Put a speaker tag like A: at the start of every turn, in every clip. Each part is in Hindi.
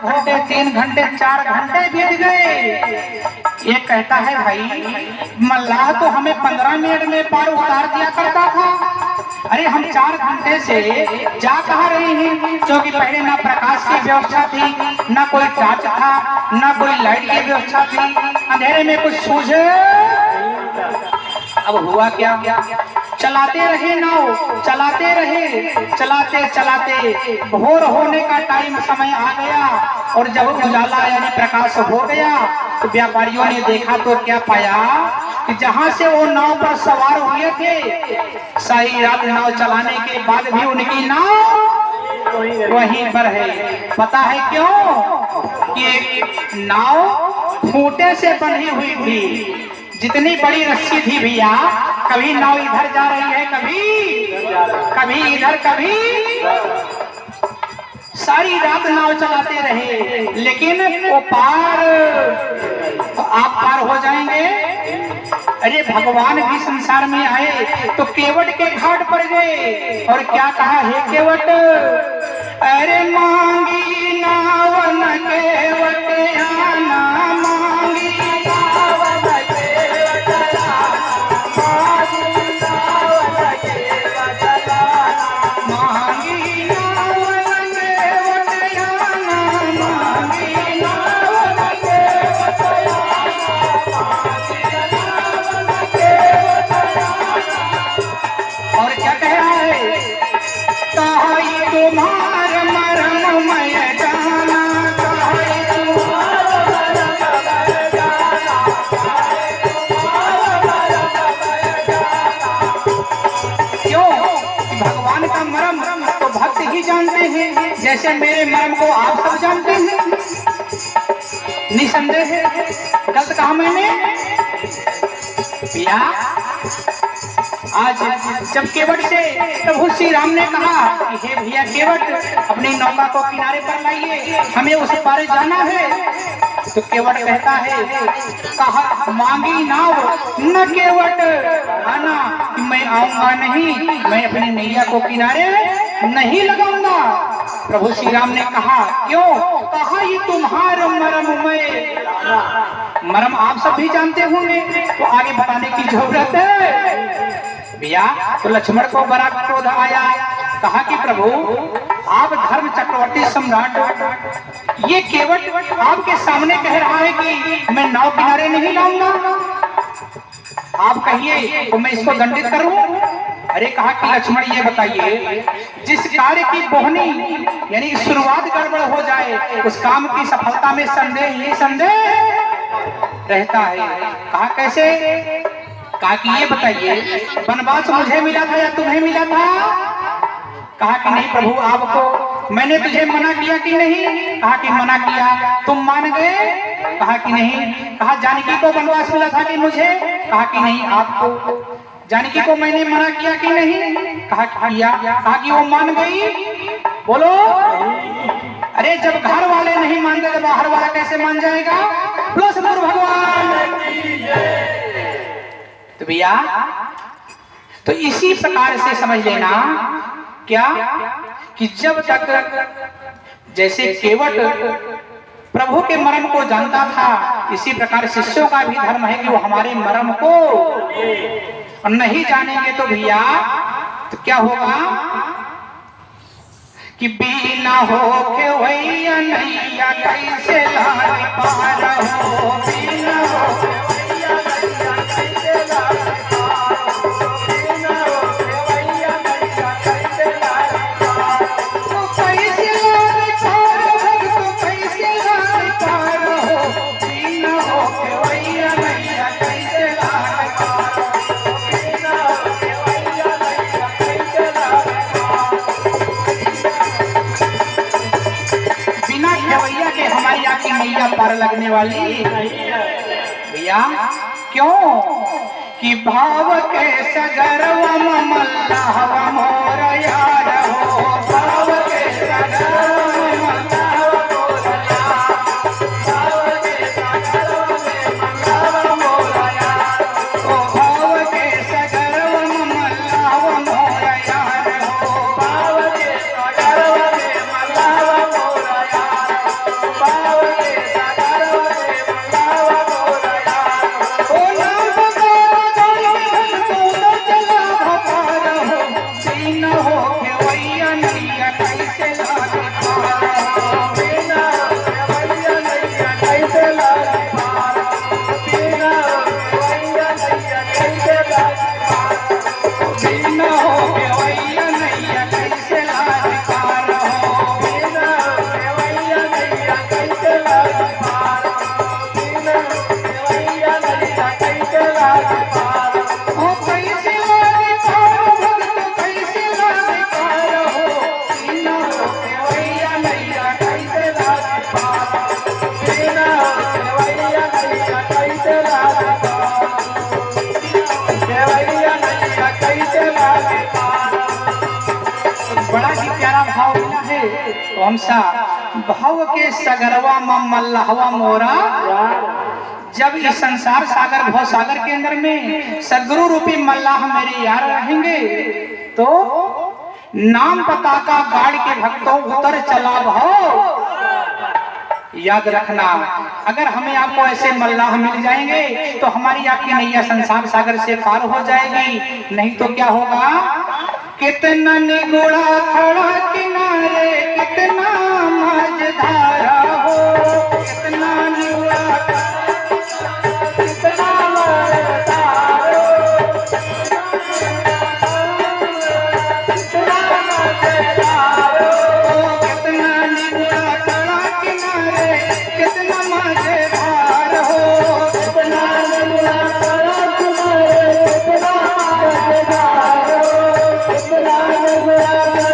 A: घंटे 3 घंटे 4 घंटे बीत गए। ये कहता है भाई मल्लाह तो हमें 15 मिनट में पार उतार दिया करता था, अरे हम 4 घंटे से जा कहाँ रहे हैं? क्योंकि पहले ना प्रकाश की व्यवस्था थी, ना कोई टॉर्च था, ना कोई लाइट की व्यवस्था थी, अंधेरे में कुछ सूझे। अब हुआ क्या, चलाते रहे नाव, चलाते रहे, चलाते चलाते भोर होने का टाइम समय आ गया और जब उजाला यानी प्रकाश हो गया तो व्यापारियों ने देखा तो क्या पाया कि जहां से वो नाव पर सवार हुए थे सारी रात नाव चलाने के बाद भी उनकी नाव वहीं पर है। पता है क्यों? कि नाव खूंटे से बंधी हुई थी, जितनी बड़ी रस्सी थी भैया, कभी नाव इधर जा रही है, कभी इधर, कभी सारी रात नाव चलाते रहे, लेकिन वो पार आप पार हो जाएंगे। अरे भगवान भी संसार में आए तो केवट के घाट पर गए और क्या कहा? हे केवट, अरे मांगी नावन केवट आना, मांगी नावन केवट आना, मांगी नावन केवट आना, मांगी नावन केवट आना। और क्या कह रहा है? कहाई तुम्हार मरम मैं जाना, कहाई तुम्हार मरम मैं जाना, क्यों? भगवान का मरम तो भक्त ही जानते हैं, जैसे मेरे मरम को आप सब जानते हैं। निसंदेह गलत कहा मैंने भैया। आज जब केवट से प्रभु श्री राम ने कहा कि हे भैया केवट, अपनी नौका को किनारे पर लाइए, हमें उस पार जाना है, तो केवट कहता है कहा मांगी नाव न केवट आना, कि मैं आऊंगा नहीं, मैं अपनी नैया को किनारे नहीं लगाऊंगा। प्रभु श्री राम ने कहा क्यों? कहा ये तुम्हारा मरम मैं, मरम आप सब भी जानते होंगे, तो आगे बताने की जरूरत है भैया। तो लक्ष्मण को बड़ा क्रोध आया, कहा कि प्रभु आप धर्म चक्रवर्ती सम्राट, ये केवट आपके सामने कह रहा है कि मैं नाव किनारे नहीं लाऊंगा, आप कहिए तो मैं इसको दंडित करूं। अरे कहा कि लक्ष्मण ये बताइए, जिस कार्य की बोहनी यानी शुरुआत गड़बड़ हो जाए उस काम की सफलता में संदेह ही संदेह रहता है। कहा कैसे? कहा कि ये बताइए वनवास मुझे मिला था या तुम्हें मिला था? कहा कि नहीं प्रभु, आपको मैंने तुझे मना किया कि नहीं? कहा कि मना किया, तुम मान गए? कहा कि नहीं। कहा जानकी को वनवास मिला था कि मुझे? कहा कि नहीं, आपको। जानकी को मैंने मना किया कि नहीं? कहा किया। कहा कि वो मान गई? बोलो। अरे जब घर वाले नहीं मानते तो बाहर वाला कैसे मान जाएगा? बोलो सतगुरु भगवान। तो भैया तो इसी प्रकार से समझ लेना क्या कि जब तक जैसे केवट प्रभु के मर्म को जानता था, इसी प्रकार शिष्यों का भी धर्म है कि वो हमारे मर्म को नहीं जानेंगे तो भैया तो क्या होगा कि बिना हो के भैया नैया कैसे लाल पार हो, बिना हो के भैया नैया कैसे लाल पार हो, बिना हो के भैया नैया कैसे लाल पार हो, कैसे लाल पार हो, कैसे लाल पार हो, बिना हो के भैया नैया कैसे लाल पार हो, बिना हो के भैया नैया कैसे लाल पार। बिना खेवैया के हमारी आकी मैया पार लगने वाली भैया। क्यों कि भाव के सगरवा मल्लाहवा मोर यार हो, भाव के सगरवा मल्लाहवा मोर यार, भाव के सगरवा मोर यार, ओ भाव के सगरवा मल्लाहवा मोर यार हो, भाव के सगरवा मल्लाहवा मोर यार। कौन सा? भाव के सगरवा मल्लहवा मोरा, जब इस संसार सागर भव सागर के अंदर में सदगुरु रूपी मल्लाह मेरे यार रहेंगे तो नाम पता का गाड़ के भक्तों उतर चला भाव। याद रखना, अगर हमें आपको ऐसे मल्लाह मिल जाएंगे तो हमारी आपकी नैया संसार सागर से पार हो जाएगी। नहीं तो क्या होगा? कितना निगुड़ा खड़ा किनारे, कितना मझधारा हो, कितना निगुड़ा कितना मझधार हो, कितना मझधार हो, कितना निगुड़ा खड़ा किनारे, कितना मझधार हो, कितना निगुड़ा खड़ा किनारे, कितना मझधार हो, कितना निगुड़ा खड़ा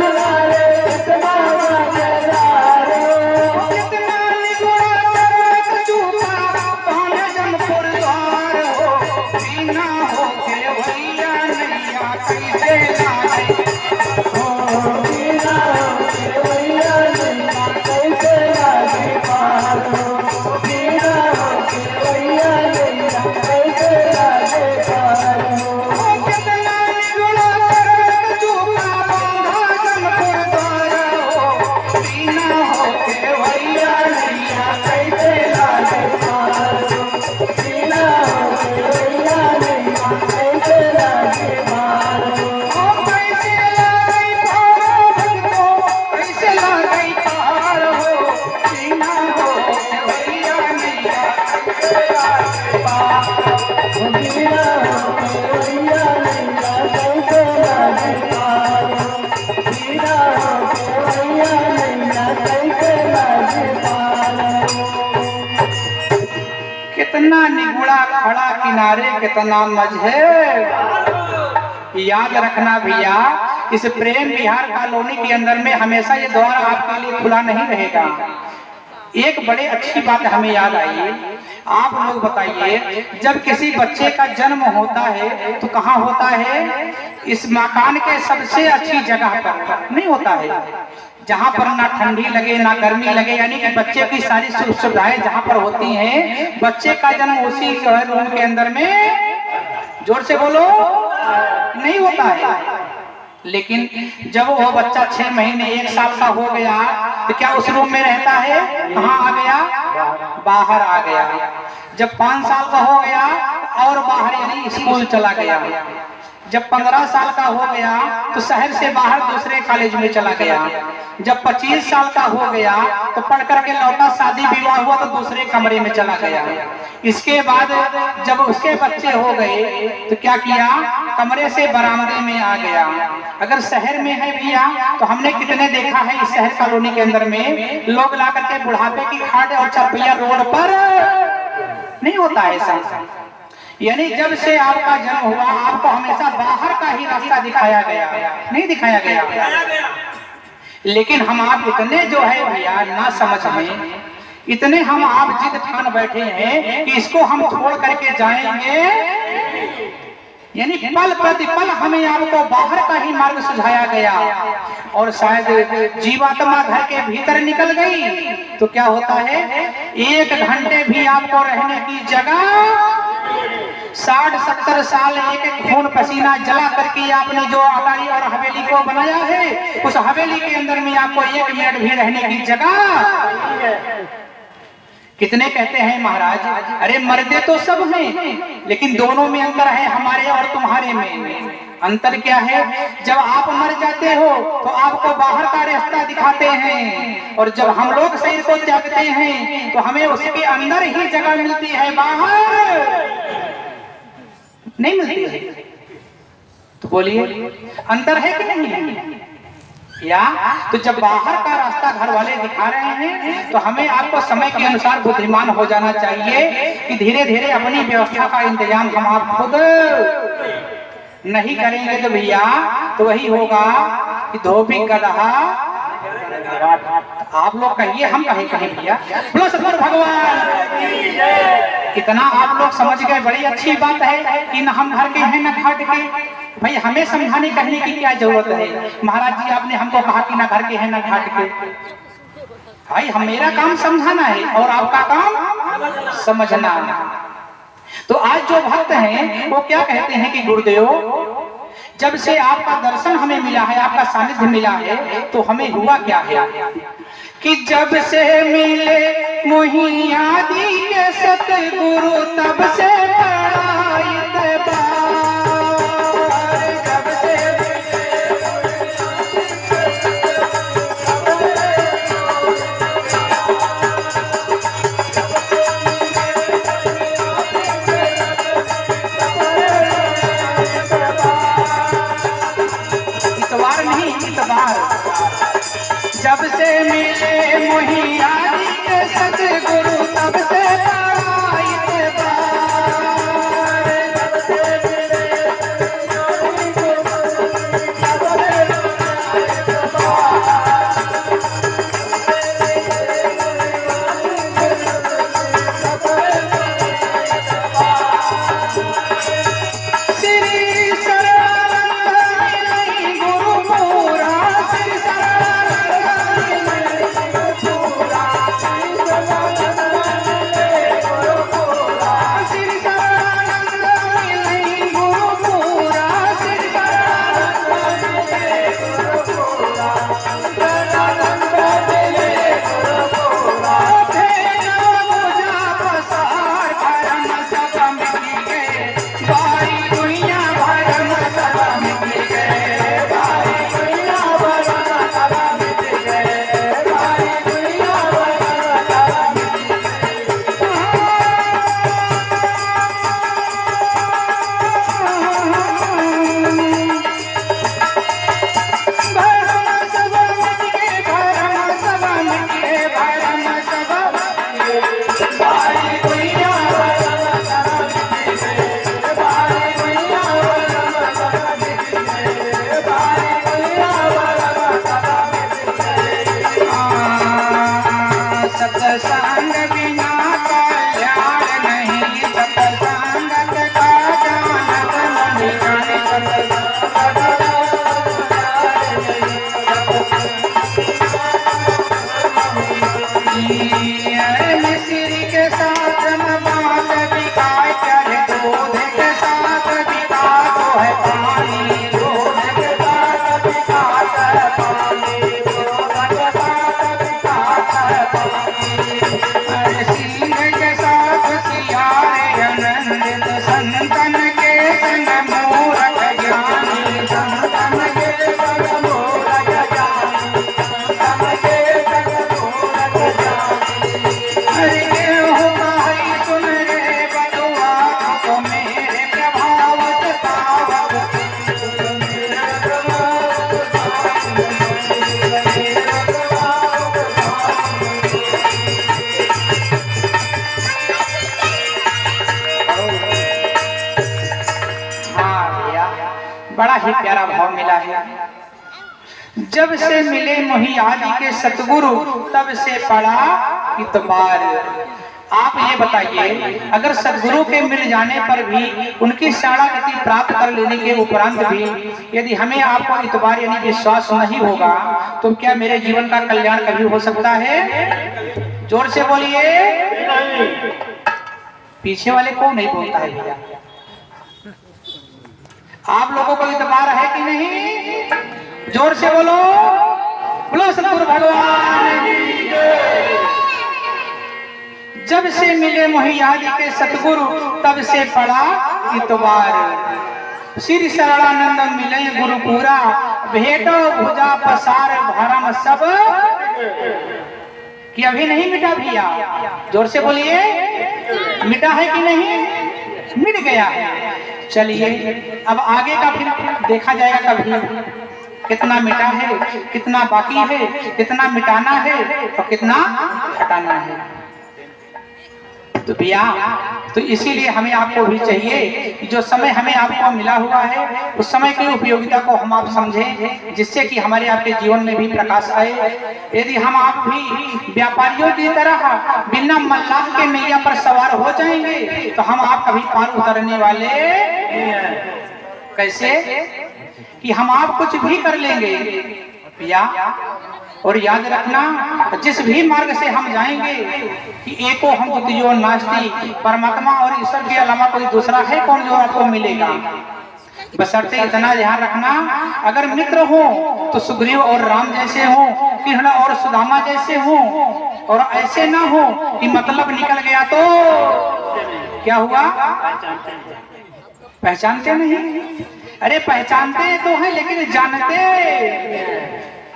A: किनारे, कितना मझधार हो, कितना निगुड़ा खड़ा चूका पान जमपुर द्वार हो, बिना हो के भैया नैया कैसे लागे हो, बिना हो के भैया नैया कैसे लागे पार हो, बिना हो के भैया नैया कैसे लागे पार हो, कितना निगुड़ा खड़ा चूका पान जमपुर द्वार हो, बिना हो के भैया नैया कैसे लागे पार हो, बिना हो के भैया नैया कैसे लागे पार हो, कैसे लागे पार हो, कैसे लागे पार हो, बिना हो के भैया नैया कैसे लागे पार हो, बिना हो के भैया नैया कैसे लागे पार हो, बिना हो के भैया नैया कैसे लागे पार हो। कितना निगुड़ा खड़ा किनारे, कितना मझे। याद रखना भैया, इस प्रेम विहार कॉलोनी के अंदर में हमेशा ये द्वार आपके लिए खुला नहीं रहेगा। एक बड़े अच्छी बात हमें याद आई, आप लोग बताइए, जब किसी बच्चे का जन्म होता है तो कहाँ होता है? इस मकान के सबसे अच्छी जगह पर नहीं होता है, जहाँ पर ना ठंडी लगे ना गर्मी लगे, यानी कि बच्चे की सारी सुख सुविधाएं जहाँ पर होती हैं। बच्चे का जन्म उसी रूम के अंदर में, जोर से बोलो, नहीं होता है। लेकिन जब वो बच्चा 6 महीने 1 साल का हो गया तो क्या उस रूम में रहता है? कहाँ आ गया? बाहर आ गया। जब 5 साल का हो गया और बाहर, यानी स्कूल चला गया। जब 15 साल का हो गया तो शहर से बाहर दूसरे कॉलेज में चला गया। जब 25 साल का हो गया तो पढ़ करके लौटा, शादी विवाह हुआ तो दूसरे कमरे में चला गया। इसके बाद जब उसके बच्चे हो गए तो क्या किया? कमरे से बरामदे में आ गया। अगर शहर में है भैया तो हमने कितने देखा है इस शहर कॉलोनी के अंदर में, लोग ला करके बुढ़ापे की खाट और चरपैया रोड पर नहीं होता है ऐसा। यानी जब से आपका जन्म हुआ आपको हमेशा बाहर का ही रास्ता दिखाया गया, नहीं दिखाया गया। लेकिन हम आप इतने जो है भैया ना समझ में, इतने हम आप जिद ठान बैठे हैं कि इसको हम छोड़ करके जाएंगे, यानी पल प्रतिपल हमें आपको बाहर का ही मार्ग सुझाया गया। और शायद जीवात्मा घर के भीतर निकल गई तो क्या होता है? 1 घंटे भी आपको रहने की जगह 60-70 साल एक खून पसीना जला करके आपने जो अटारी और हवेली को बनाया है, उस हवेली के अंदर में आपको 1 मिनट भी रहने की जगह। कितने कहते हैं महाराज, अरे मर्दे तो सब हैं लेकिन दोनों में अंतर है, हमारे और तुम्हारे में। अंतर क्या है? जब आप मर जाते हो तो आपको बाहर का रास्ता दिखाते हैं, और जब हम लोग शरीर को त्यागते हैं तो हमें उसके अंदर ही जगह मिलती है, बाहर नहीं मिलती है। तो बोलिए अंतर है कि नहीं? या तो जब बाहर का रास्ता घर वाले दिखा रहे हैं तो हमें आपको समय के अनुसार बुद्धिमान हो जाना चाहिए कि धीरे धीरे अपनी व्यवस्था का इंतजाम हम आप खुद नहीं करेंगे तो भैया तो वही होगा कि धोबी गदहा। आप लोग कहिए, हम कहें भैया, बोलो सतगुरु भगवान। कितना आप लोग समझ गए, बड़ी अच्छी बात है कि न हम घर के हैं न घाट के। भाई हमें समझाने कहने की क्या जरूरत है? महाराज जी आपने हमको कहा कि ना घर के हैं ना घाट के। भाई हम मेरा काम समझाना है और आपका काम समझना। तो आज जो भक्त हैं वो क्या कहते हैं कि गुरुदेव जब से आपका दर्शन हमें मिला है, आपका सानिध्य मिला है, तो हमें हुआ क्या है कि जब से मिले मोही आदि के सतगुरु तब से जब से मिले मोही आदि के सतगुरु तब से बड़ा ही प्यारा भाव मिला है। जब से मिले मोही आदि के सतगुरु तब से पड़ा इतबार। आप ये बताइए अगर सतगुरु के मिल जाने पर भी उनकी शरणागति प्राप्त कर लेने के उपरांत भी यदि हमें आपको इतबार यानी विश्वास नहीं होगा तो क्या मेरे जीवन का कल्याण कभी हो सकता है? जोर से बोलिए। पीछे वाले को नहीं बोलता है भैया। आप लोगों को इतबार है कि नहीं? जोर से बोलो। बोलो सतगुरु भगवान की जय। जब से मिले मोही आदि के सतगुरु तब से पड़ा इतबार। श्री शरणानंद मिले गुरु पूरा भेटो भुजा पसार भरम सब कि अभी नहीं मिटा भैया। जोर से बोलिए। मिटा है कि नहीं? मिट गया है। चलिए अब आगे का फिर देखा जाएगा कभी कितना मिटा है, कितना बाकी है, कितना मिटाना है और कितना हटाना है। तो भैया तो इसीलिए हमें आपको भी चाहिए कि जो समय हमें आपको मिला हुआ है उस समय की उपयोगिता को हम आप समझें, जिससे कि हमारे आपके जीवन में भी प्रकाश आए। यदि हम आप भी व्यापारियों की तरह बिना मल्लाह के नैया पर सवार हो जाएंगे तो हम आप कभी पार उतरने वाले कैसे कि हम आप कुछ भी कर लेंगे भैया। और याद रखना जिस भी मार्ग से हम जाएंगे कि एको हम द्वितीयो नास्ति, परमात्मा और ईश्वर के अलावा कोई दूसरा है कौन जो आपको मिलेगा। बशर्ते इतना ध्यान रखना, अगर मित्र हो तो सुग्रीव और राम जैसे हो, कृष्ण और सुदामा जैसे हो, और ऐसे ना हो कि मतलब निकल गया तो क्या हुआ, पहचानते नहीं। अरे पहचानते तो है लेकिन जानते,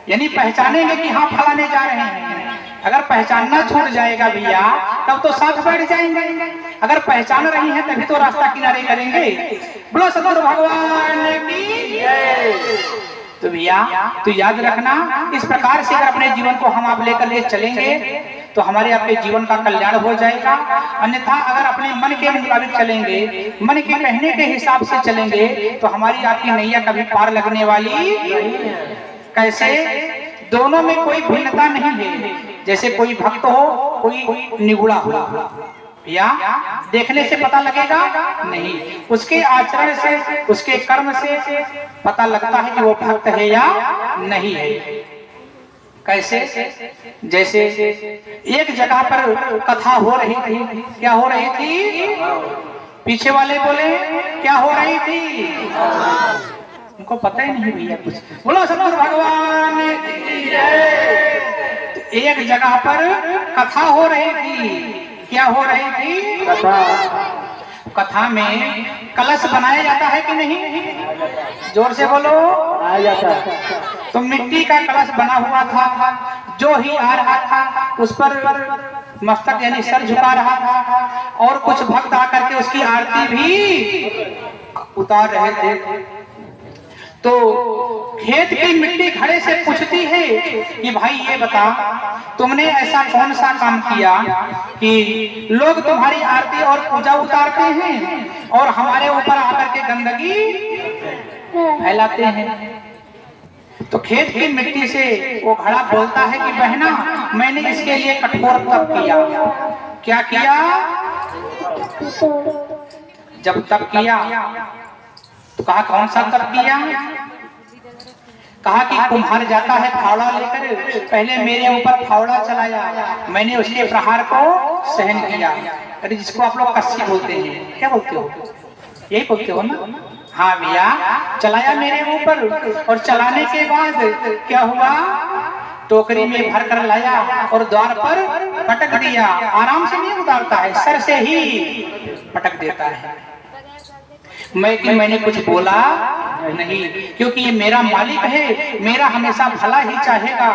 A: यानी पहचानेंगे कि हाँ फलाने जा रहे हैं। अगर पहचानना छूट जाएगा भैया तब तो साथ बैठ जाएंगे, अगर पहचान रही है तभी तो रास्ता किनारे करेंगे। बोलो सदगुरु भगवान की जय। तो भैया तो याद रखना, इस प्रकार से अगर अपने जीवन को हम आप लेकर ले चलेंगे तो हमारे आपके जीवन का कल्याण हो जाएगा। अन्यथा अगर अपने मन के मुताबिक चलेंगे, मन के कहने के हिसाब से चलेंगे तो हमारी आपकी नैया कभी पार लगने वाली। कैसे? दोनों में कोई भिन्नता नहीं है। जैसे कोई भक्त हो कोई निगुड़ा हो, या देखने से पता लगेगा नहीं, उसके आचरण से उसके कर्म से पता लगता है कि वो भक्त है या नहीं है। कैसे? जैसे एक जगह पर कथा हो रही थी, क्या हो रही थी? पीछे वाले बोले क्या हो रही थी? उनको पता ही नहीं भैया कुछ। बोलो सदगुरु भगवान की जय। एक जगह पर कथा हो रही थी, क्या हो रही थी? कथा में कलश बनाया जाता है कि नहीं? जोर से बोलो। बनाया जाता है। तो मिट्टी का कलश बना हुआ था, जो ही आ रहा था उस पर मस्तक यानी सर झुका रहा था, और कुछ भक्त आकर के उसकी आरती भी उतार रहे थे। तो खेत की मिट्टी घड़े से पूछती है कि भाई ये बता, तुमने ऐसा कौन सा काम किया कि लोग तुम्हारी आरती और पूजा उतारते हैं और हमारे ऊपर आकर के गंदगी फैलाते हैं। तो खेत की मिट्टी से वो घड़ा बोलता है कि बहना, मैंने इसके लिए कठोर तप किया। क्या किया? जब तप किया तो कहा कौन सा तप किया? कहा कि कुम्हार जाता है फावड़ा लेकर, पहले मेरे ऊपर फावड़ा चलाया, मैंने उसके प्रहार को सहन किया। अरे जिसको आप लोग कस्सी बोलते हैं, क्या बोलते हो? यही बोलते हो ना? हाँ भैया, चलाया मेरे ऊपर, और चलाने के बाद क्या हुआ? टोकरी में भर कर लाया और द्वार पर पटक दिया। आराम से नहीं उतारता है, सर से ही पटक देता है। मैंने कुछ बोला नहीं, क्योंकि ये मेरा मालिक है, मेरा हमेशा भला ही चाहेगा,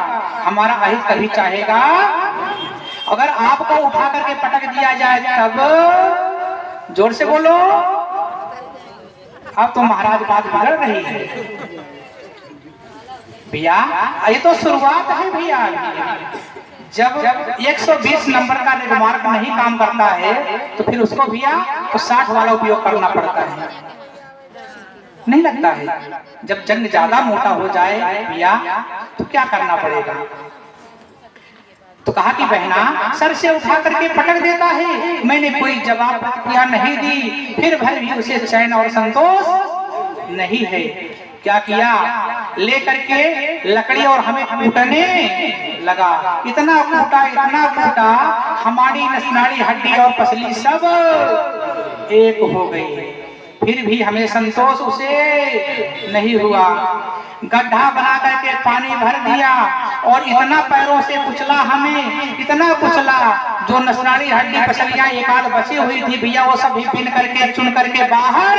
A: हमारा अहित कभी चाहेगा। अगर आपको उठा करके पटक दिया जाए तब? जोर से बोलो। अब तो महाराज बात बिगड़ रही है भैया। ये तो शुरुआत है भैया। जब 120 नंबर का रिमार्क नहीं काम करता है तो फिर उसको भैया तो 60 वाला उपयोग करना पड़ता है, नहीं लगता है। जब जंग ज्यादा मोटा हो जाए भैया तो क्या करना पड़ेगा? तो कहा कि बहना सर से उठा करके पटक देता है, मैंने कोई जवाब प्रतिक्रिया नहीं दी, फिर भी उसे चैन और संतोष नहीं है। क्या किया? लेकर के लकड़ी और हमें कूटने लगा। इतना कूटा हमारी नसनाड़ी हड्डी और पसली सब एक हो गई, फिर भी हमें संतोष उसे नहीं हुआ। गड्ढा बना करके पानी भर दिया और इतना पैरों से कुचला, हमें इतना कुचला, जो नसनाड़ी हड्डी पसलियां एक आध बची हुई थी भैया वो सब भी पिन करके चुन करके बाहर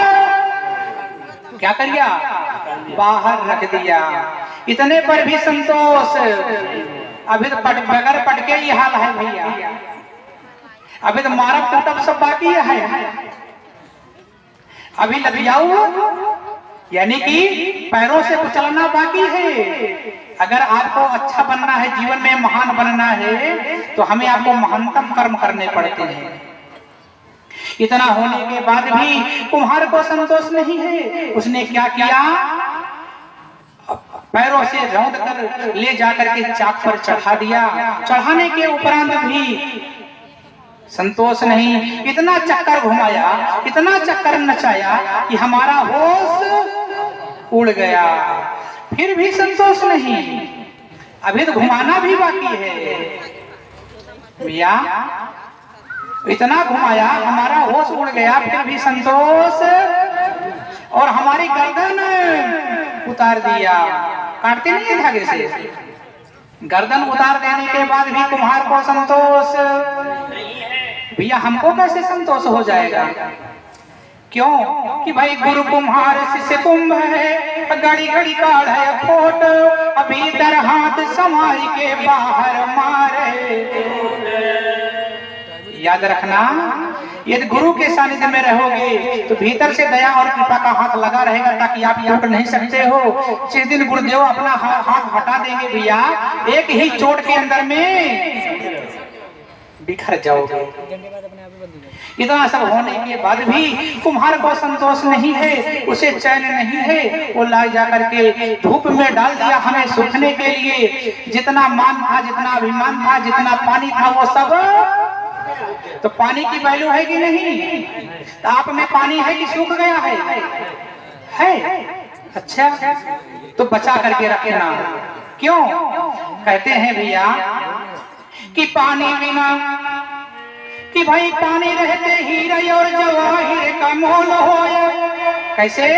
A: क्या कर दिया? बाहर रख दिया। इतने पर भी संतोष। अभी तो बगैर पटके ये हाल है भैया, अभी तो मारब कुटब सब बाकी है। अभी लग जाओ यानी कि पैरों से कुचलना बाकी है। अगर आपको अच्छा बनना है, जीवन में महान बनना है, तो हमें आपको महानतम कर्म करने पड़ते हैं। इतना होने के बाद भी कुम्हार को संतोष नहीं है। उसने क्या किया? पैरों से रौंद कर ले जाकर के चाक पर चढ़ा दिया। चढ़ाने के उपरांत भी संतोष नहीं, इतना चक्कर घुमाया, इतना चक्कर नचाया कि हमारा होश उड़ गया, फिर भी संतोष नहीं, अभी तो घुमाना भी बाकी है भैया। इतना घुमाया, हमारा होश उड़ गया, फिर भी संतोष, और हमारी गर्दन उतार दिया। काटते नहीं है धागे से, गर्दन उतार देने के बाद भी कुम्हार को संतोष भैया। हमको कैसे संतोष हो जाएगा? क्यों कि भाई गुरु कुम्हार शिष्य कुंभ है, घड़ी घड़ी काढ़ है खोट, अभी दर हाथ समाज के बाहर मारे। याद रखना, यदि गुरु के सानिध्य में रहोगे तो भीतर से दया और कृपा का हाथ लगा रहेगा, ताकि आप टूट नहीं सकते हो। जिस दिन गुरुदेव अपना हाथ हटा देंगे भैया, एक ही चोट के अंदर में बिखर जाओगे। इतना सब होने के बाद भी कुम्हार को संतोष नहीं है, उसे चैन नहीं है। वो ला जाकर के धूप में डाल दिया हमें सूखने के लिए। जितना मान था, जितना अभिमान था, जितना पानी था, वो सब, तो पानी की वैल्यू है कि नहीं? तो आप में पानी है कि सूख गया है? अच्छा, तो बचा करके रखना। क्यों कहते हैं भैया कि पानी बिना, कि भाई पानी रहते हीरा और जवाहिर का मोल होया। कैसे?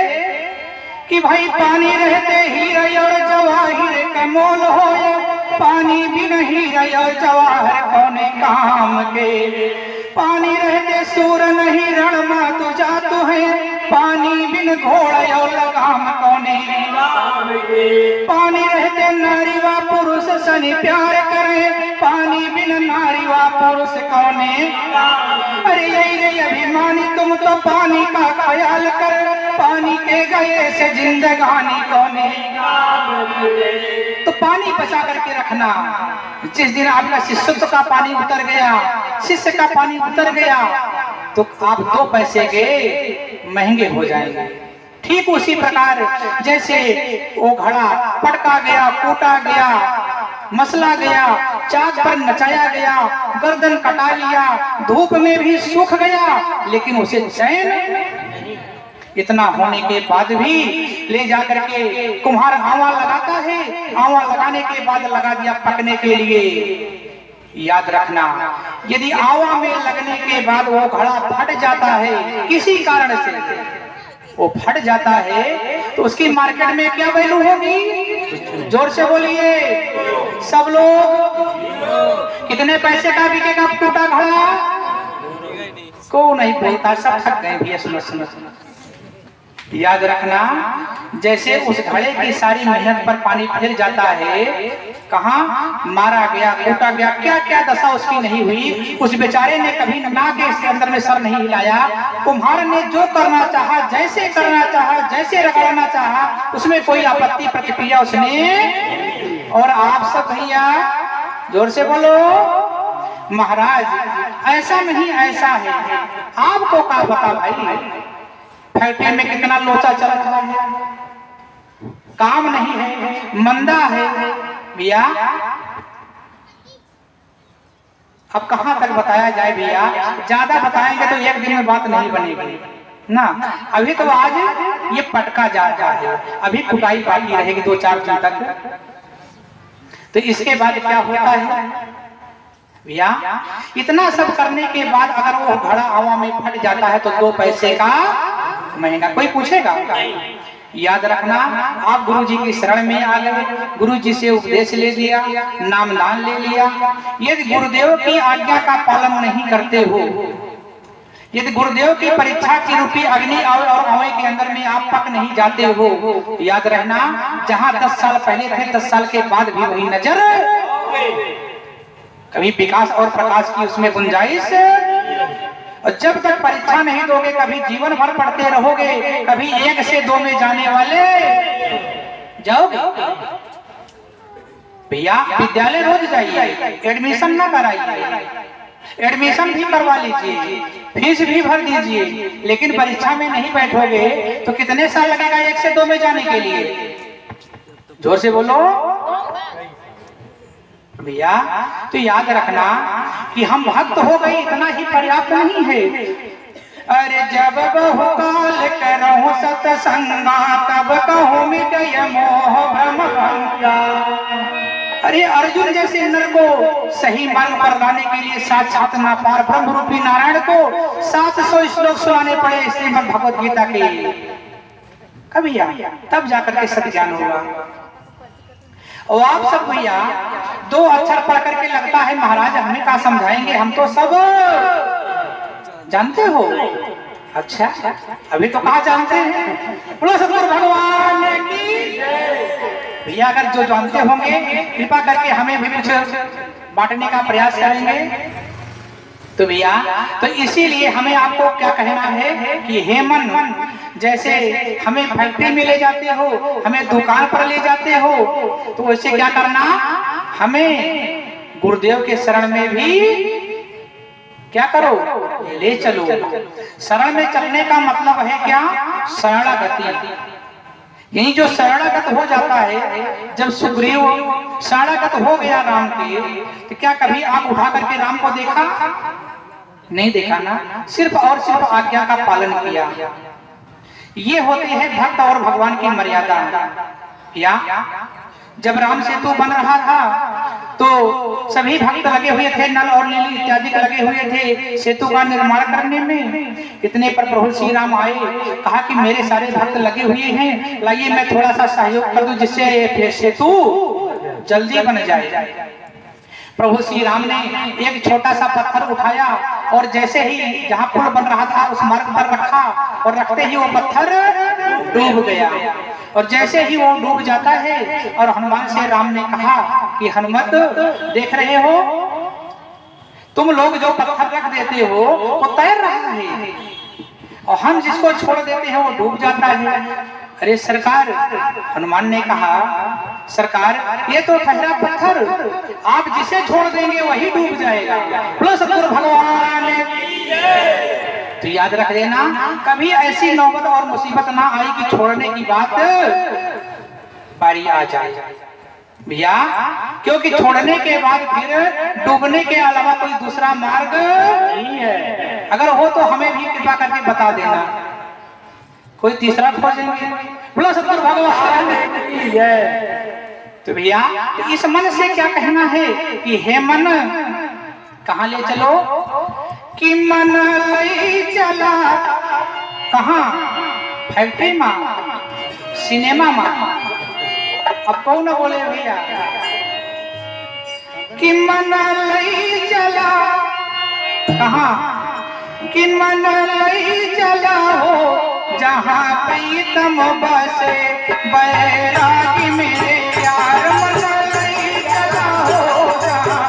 A: कि भाई पानी रहते हीरा और जवाहिर का मोल होया, पानी बिन हीरा और जवाहर कौने काम के। पानी रहते सूर नहीं रण मा तू जातु है, पानी बिन घोड़ा और लगाम कौने काम के। पानी रहते नारी व पुरुष सनी प्यार करे, पानी बिन नारी व पुरुष कौने। अरे यही रे अभिमानी, तुम तो पानी का ख्याल कर, पानी के गए से जिंदगानी कौने। तो पानी बचा करके रखना। जिस दिन आपका शिष्यत्व का पानी उतर गया, शिष्य का पानी उतर गया, तो आप 2 पैसे के महंगे हो जाएंगे। ठीक उसी प्रकार जैसे वो घड़ा पटका गया, कूटा गया, मसला गया, चाक पर नचाया गया, गर्दन कटा लिया, धूप में भी सूख गया, लेकिन उसे चैन। इतना होने के बाद भी ले जाकर के कुम्हार आवा लगाता है, आवा लगाने के बाद लगा दिया पकने के लिए। याद रखना, यदि आवा में लगने के बाद वो घड़ा फट जाता है, किसी कारण से वो फट जाता है, तो उसकी मार्केट में क्या वैल्यू होगी? जोर से बोलिए सब लोग। कितने पैसे का बिकेगा टूटा घड़ा? को नहीं बोलता, सब थक गए भैया। सुनो सुनो सुनो, याद रखना, जैसे उस घड़े की सारी मेहनत पर पानी फिर जाता है, कहाँ मारा गया, कूटा गया, क्या क्या दशा उसकी नहीं हुई। उस बेचारे ने कभी ना के इसके अंदर में सर नहीं हिलाया। कुम्हार ने जो करना चाहा, जैसे करना चाहा, जैसे रगड़ना चाहा, उसमें कोई आपत्ति प्रतिक्रिया उसने। और आप सब भैया जोर से बोलो, महाराज ऐसा नहीं ऐसा है, आपको क्या पता भाई? फैक्ट्री में कितना लोचा चल रहा है, काम नहीं है, मंदा है भैया। अब कहां तक बताया जाए भैया? ज्यादा बताएंगे तो एक दिन में बात नहीं बनेगी ना। अभी तो आज ये पटका जा रहा है, अभी कुटाई बाकी रहेगी 2-4 दिन तक। तो इसके बाद क्या होता है भैया? इतना सब करने के बाद अगर वो घड़ा हवा में फट जाता है तो 2 पैसे का महंगा। कोई पूछेगा? याद रखना, आप गुरु जी की शरण में आ गए, गुरु जी से उपदेश ले लिया, नाम दान ले लिया। यदि गुरुदेव की आज्ञा का पालन नहीं करते हो, यदि गुरुदेव की परीक्षा की रूपी अग्नि और अवय के अंदर में आप पक नहीं जाते हो, याद रहना, जहां 10 साल पहले थे 10 साल के बाद भी वही नजर। कभी विकास और प्रकाश की उसमें गुंजाइश। और जब तक परीक्षा नहीं दोगे, कभी जीवन भर पढ़ते रहोगे, कभी 1 से 2 में जाने वाले जाओगे भैया। विद्यालय रोज जाइए, एडमिशन ना कराइए, एडमिशन भी करवा लीजिए, फीस भी भर दीजिए, लेकिन परीक्षा में नहीं बैठोगे तो कितने साल लगेगा 1 से 2 में जाने के लिए? जोर से बोलो भैया। तो याद रखना कि हम भक्त हो गए इतना ही पर्याप्त नहीं है। अरे जब बहुकाल करहु सतसंगा तब कहूँ मिटय मोह भ्रम भंगा। अरे अर्जुन जैसे नर को सही मार्ग पर लाने के लिए साक्षात नापार ब्रह्म रूपी नारायण को 700 श्लोक सुनाने पड़े श्रीमद् भगवद गीता के। कभी तब जाकर के सत्य ज्ञान होगा। और आप सब भैया 2 अक्षर पढ़ करके लगता है महाराज हमें क्या समझाएंगे, हम तो सब जानते हो। अच्छा अभी तो कहाँ जानते हैं। बोलो सतगुरु भगवान की भैया। अगर जो जानते होंगे कृपा करके हमें भी कुछ बांटने का प्रयास करेंगे तो भैया। तो इसीलिए हमें आपको क्या कहना है कि हे मन, जैसे हमें फैक्ट्री में ले जाते हो, हमें दुकान पर ले जाते हो, तो वैसे क्या करना, हमें गुरुदेव के शरण में भी क्या करो, ले चलो। शरण में चलने का मतलब है क्या, शरणागति। यही जो शरणागत हो जाता है, जब सुग्रीव शरणागत हो गया राम के, तो क्या कभी आंख उठा करके राम को देखा? नहीं देखा ना, सिर्फ और सिर्फ आज्ञा का पालन किया। ये होती है भक्त और भगवान की मर्यादा। या जब राम सेतु बन रहा था तो सभी भक्त लगे हुए थे, नल और नील इत्यादि लगे हुए थे सेतु का निर्माण करने में। इतने पर प्रभु श्री राम आए, कहा कि मेरे सारे भक्त लगे हुए हैं, लाइए मैं थोड़ा सा सहयोग कर दूं जिससे सेतु जल्दी बन जाए। प्रभु श्री राम ने एक छोटा सा पत्थर उठाया और जैसे ही जहां पुल बन रहा था उस मार्ग पर रखा, और रखते ही वो पत्थर डूब गया। और जैसे ही वो डूब जाता है और हनुमान से राम ने कहा कि हनुमत देख रहे हो, तुम लोग जो पत्थर रख देते हो वो तैर रहा है, और हम जिसको छोड़ देते हैं वो डूब जाता है। अरे सरकार, हनुमान ने कहा सरकार ये तो ठहरा पत्थर, आप जिसे छोड़ देंगे वही डूब जाएगा। बोलो सतगुरु भगवान। तो याद रख लेना, कभी ऐसी नौबत और मुसीबत ना आई कि छोड़ने की बात बारी आ जाए भैया, क्योंकि छोड़ने के बाद फिर डूबने के अलावा कोई दूसरा मार्ग नहीं है। अगर हो तो हमें भी कृपा करके बता देना, कोई तीसरा खोजेंगे। बोलो सतगुरु भगवान। तो भैया इस मन से क्या कहना है कि हे मन, कहाँ ले चलो, कि मन ले चला कहाँ, फैक्ट्री में, सिनेमा में। अब कौन बोले भैया, कि मन ले चला कहाँ, कि मन ले चला हो जहाँ प्रीतम बसे, बैरागी मेरे यार, मन ले चला हो जहाँ।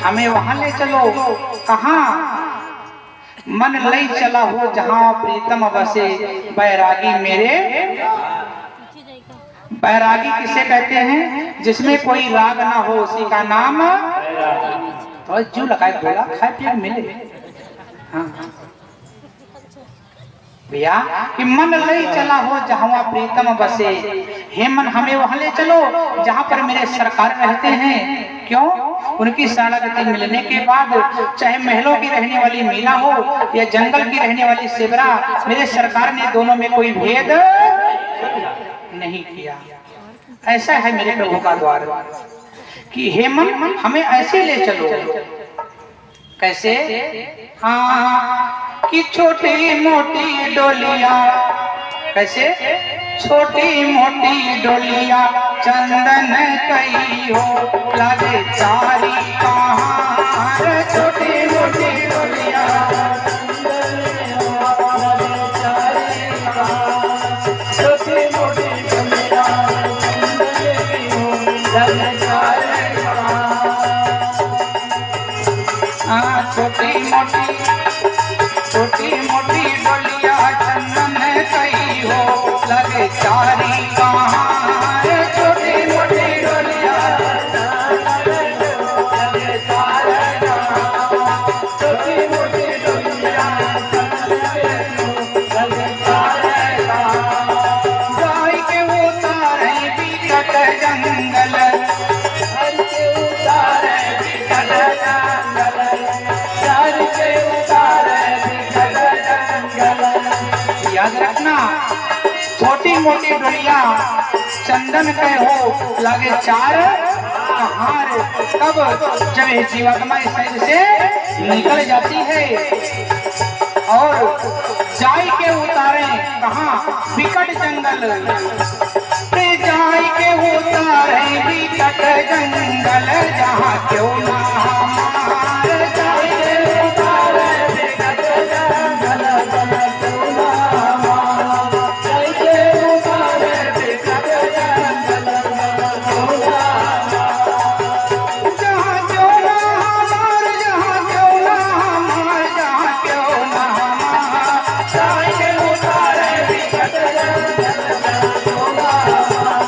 A: हमें वहां ले चलो, कहाँ, मन ले चला हो जहाँ प्रीतम बसे, बैरागी मेरे। बैरागी किसे कहते हैं, जिसमें कोई राग ना हो उसी का नाम। तो जू लगाए बोला खाए पिए मिले। हाँ भैया कि मन ले चला हो जहाँ प्रीतम बसे, हे मन हमें वहां ले चलो जहाँ पर मेरे सरकार रहते हैं। क्यों, उनकी शरणागति मिलने के बाद चाहे महलों की रहने वाली मीना हो या जंगल की रहने वाली सेबरा, मेरे सरकार ने दोनों में कोई भेद नहीं किया। ऐसा है मेरे प्रभु का द्वार कि हे मन हमें ऐसे ले चलो। कैसे, हाँ कि छोटी मोटी डोलिया, कैसे छोटी मोटी डोलिया चंदन कई हो लगे चारी कहार। छोटी मोटी डोलिया छोटी मोटी डोलिया छोटी मोटी डोलिया चंदन कई हो लगे चारी कहार। छोटी मोटी डोलिया लगे चारी कहार। छोटी मोटी डोलिया लगे चारी कहार। गाय के उतारे बिकट जंगल, हर के उतारे बिकट जंगल, हर के उतारे बिकट जंगल। याद रखना, छोटी मोटी डोलिया चंदन के हो लागे चार कहार। कब? जब ये जीवात्मा इस शरीर से निकल जाती है और जाई के उतारे कहाँ? विकट जंगल। जाई के उतारे विकट जंगल, जहाँ क्यों ना हमार। जाई के उतारे विकट जंगल, जहाँ क्यों ना हमार। जाई के उतारे विकट जंगल, जहाँ क्यों ना हमार। जहाँ क्यों ना हमार, जहाँ क्यों ना हमार, जहाँ क्यों ना हमार। जाई के उतारे विकट जंगल, जहाँ क्यों ना हमार।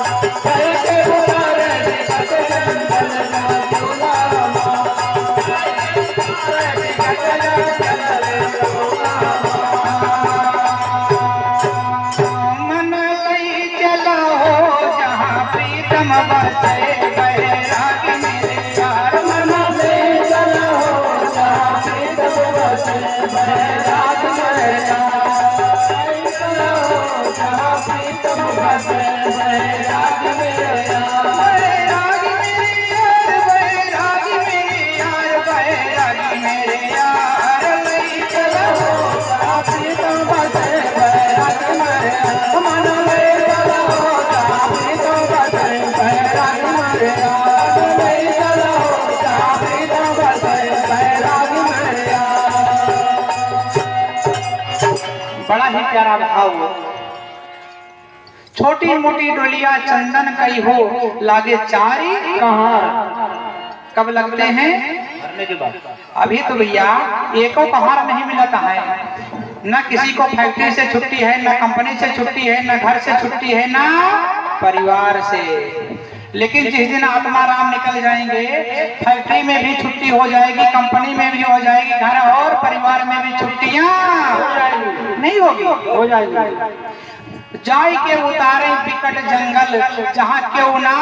A: जाई के उतारे विकट जंगल, जहाँ क्यों ना हमार। मन लई चलो जहाँ प्रीतम बसे बैराग मेरे यार। मन लई चलो जहाँ प्रीतम बसे बैराग मेरे यार। चलो जहाँ प्रीतम बसे बैराग मेरे यार। बैराग मेरे यार, बैराग मेरे यार, बैराग मेरे यार। लई चलो जहाँ प्रीतम बसे बैराग मेरे यार। मन लई चलो जहाँ प्रीतम बसे बैराग मेरे यार। लई चलो जहाँ प्रीतम बसे बैराग मेरे यार। बड़ा ही प्यारा भाव। छोटी मोटी डोलिया चंदन कई हो लागे चारी कहार। कब लगते हैं? मरने के बाद। अभी तो भैया एको कहार नहीं मिलता है। न किसी को फैक्ट्री से छुट्टी है, न कंपनी से छुट्टी है, न घर से छुट्टी है, न परिवार से। लेकिन जिस दिन आत्मा राम निकल जाएंगे, फैक्ट्री में भी छुट्टी हो जाएगी, कंपनी में भी हो जाएगी, घर और परिवार में भी छुट्टियां नहीं होगी, हो जाएगी। जाई के उतारे विकट जंगल, जहाँ क्यों ना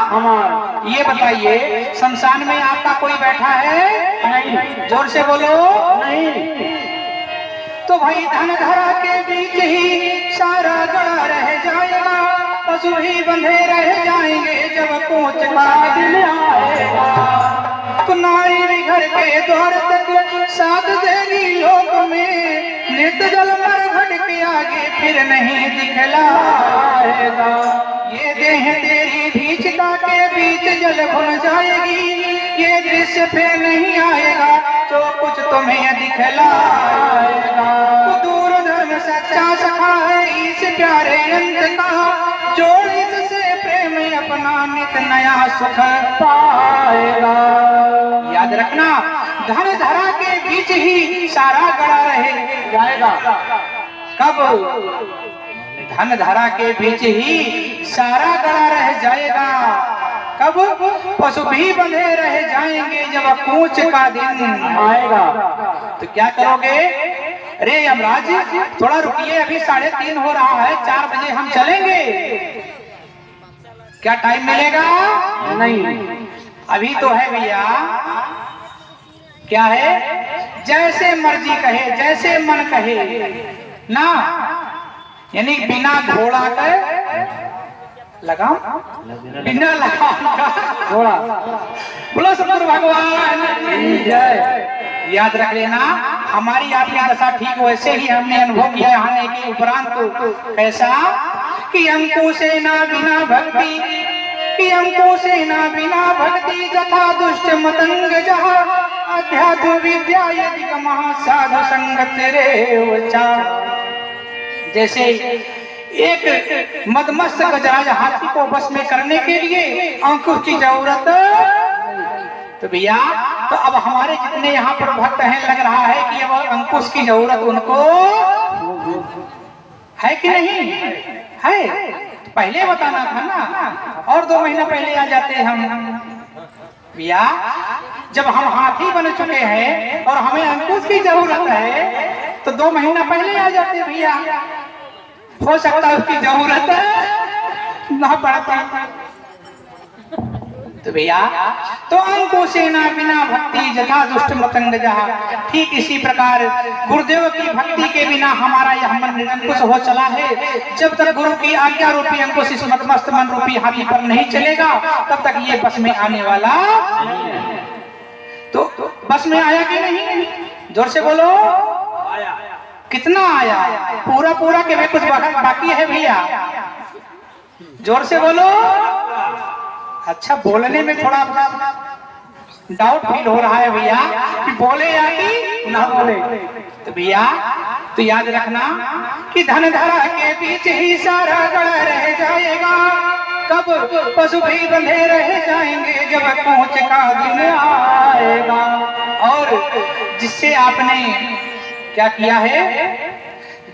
A: हमार। ये बताइए, शमशान में आपका कोई बैठा है? नहीं। जोर से बोलो। नहीं। तो भाई धन धरा के बीच ही सारा गड़ा रह जाएगा, पशु ही बंधे रह जाएंगे जब पहुंच का दिन आएगा। तो नारी भी घर के द्वार तक साथ देगी लोक में, नित जल मर घट के आगे फिर नहीं दिखलाएगा। ये देह तेरी भीचता के बीच जल घुल जाएगी, ये दृश्य फिर नहीं आएगा जो कुछ तुम्हें दिखलाएगा। तो दूर धर्म सच्चा सखा है इस प्यारे अंत का, जो इससे प्रेम अपना नित नया सुख पाएगा। याद रखना, धन धरा के बीच ही सारा गड़ा रह जाएगा। कब? धन धरा के बीच ही सारा गड़ा रह जाएगा। कब? पशु भी बंधे रह जाएंगे जब पूछ का दिन आएगा। तो क्या करोगे? अरे यमराज थोड़ा रुकिए, अभी 3:30 हो रहा है, 4 बजे हम चलेंगे। क्या टाइम मिलेगा? नहीं, अभी तो है भैया। क्या है? जैसे मर्जी कहे, जैसे मन कहे ना, यानी बिना घोड़ा के लगाम, बिना लगाम का घोड़ा। बोलो सतगुरु भगवान जय। याद रख लेना, हमारी आपकी दशा ठीक वैसे ही हमने अनुभव किया आने के उपरांत को। कैसा कि हमको से ना बिना भक्ति, कि हमको से ना बिना भक्ति जथा दुष्ट मतंग जहा अध्यात्म विद्या यदि साधु संगत रे। जैसे एक मदमस्त गजराज हाथी को बस में करने के लिए अंकुश की जरूरत, तो भैया तो अब हमारे जितने यहाँ पर भक्त हैं लग रहा है कि अब अंकुश की जरूरत उनको है कि नहीं है। पहले बताना था ना, और 2 महीना पहले आ जाते हम। भैया जब हम हाथी बन चुके हैं और हमें अंकुश की जरूरत है तो 2 महीना पहले आ जाते भैया। हो सकता है उसकी जरूरत ना पड़ता। तो भैया तो अंकुशेना बिना भक्ति जथा दुष्ट मतंग जहा, ठीक इसी प्रकार गुरुदेव की भक्ति के बिना हमारा यह मन निरंकुश हो चला है। जब तक गुरु की आज्ञा रूपी अंकुश इस मस्त मन रूपी हाथी पर नहीं चलेगा तब तक ये बस में आने वाला। तो बस में आया कि नहीं, जोर से बोलो। आया। कितना आया? पूरा पूरा के कुछ बाकी है भैया, जोर से बोलो। अच्छा बोलने में थोड़ा डाउट फील हो रहा है भैया कि बोले या कि ना बोले। तो भैया तो याद रखना कि धनधारा के बीच ही सारा गड़ा रह जाएगा, कब पशु भी बंधे रह जाएंगे जब पहुंच का दिन आएगा। और जिससे आपने क्या किया है,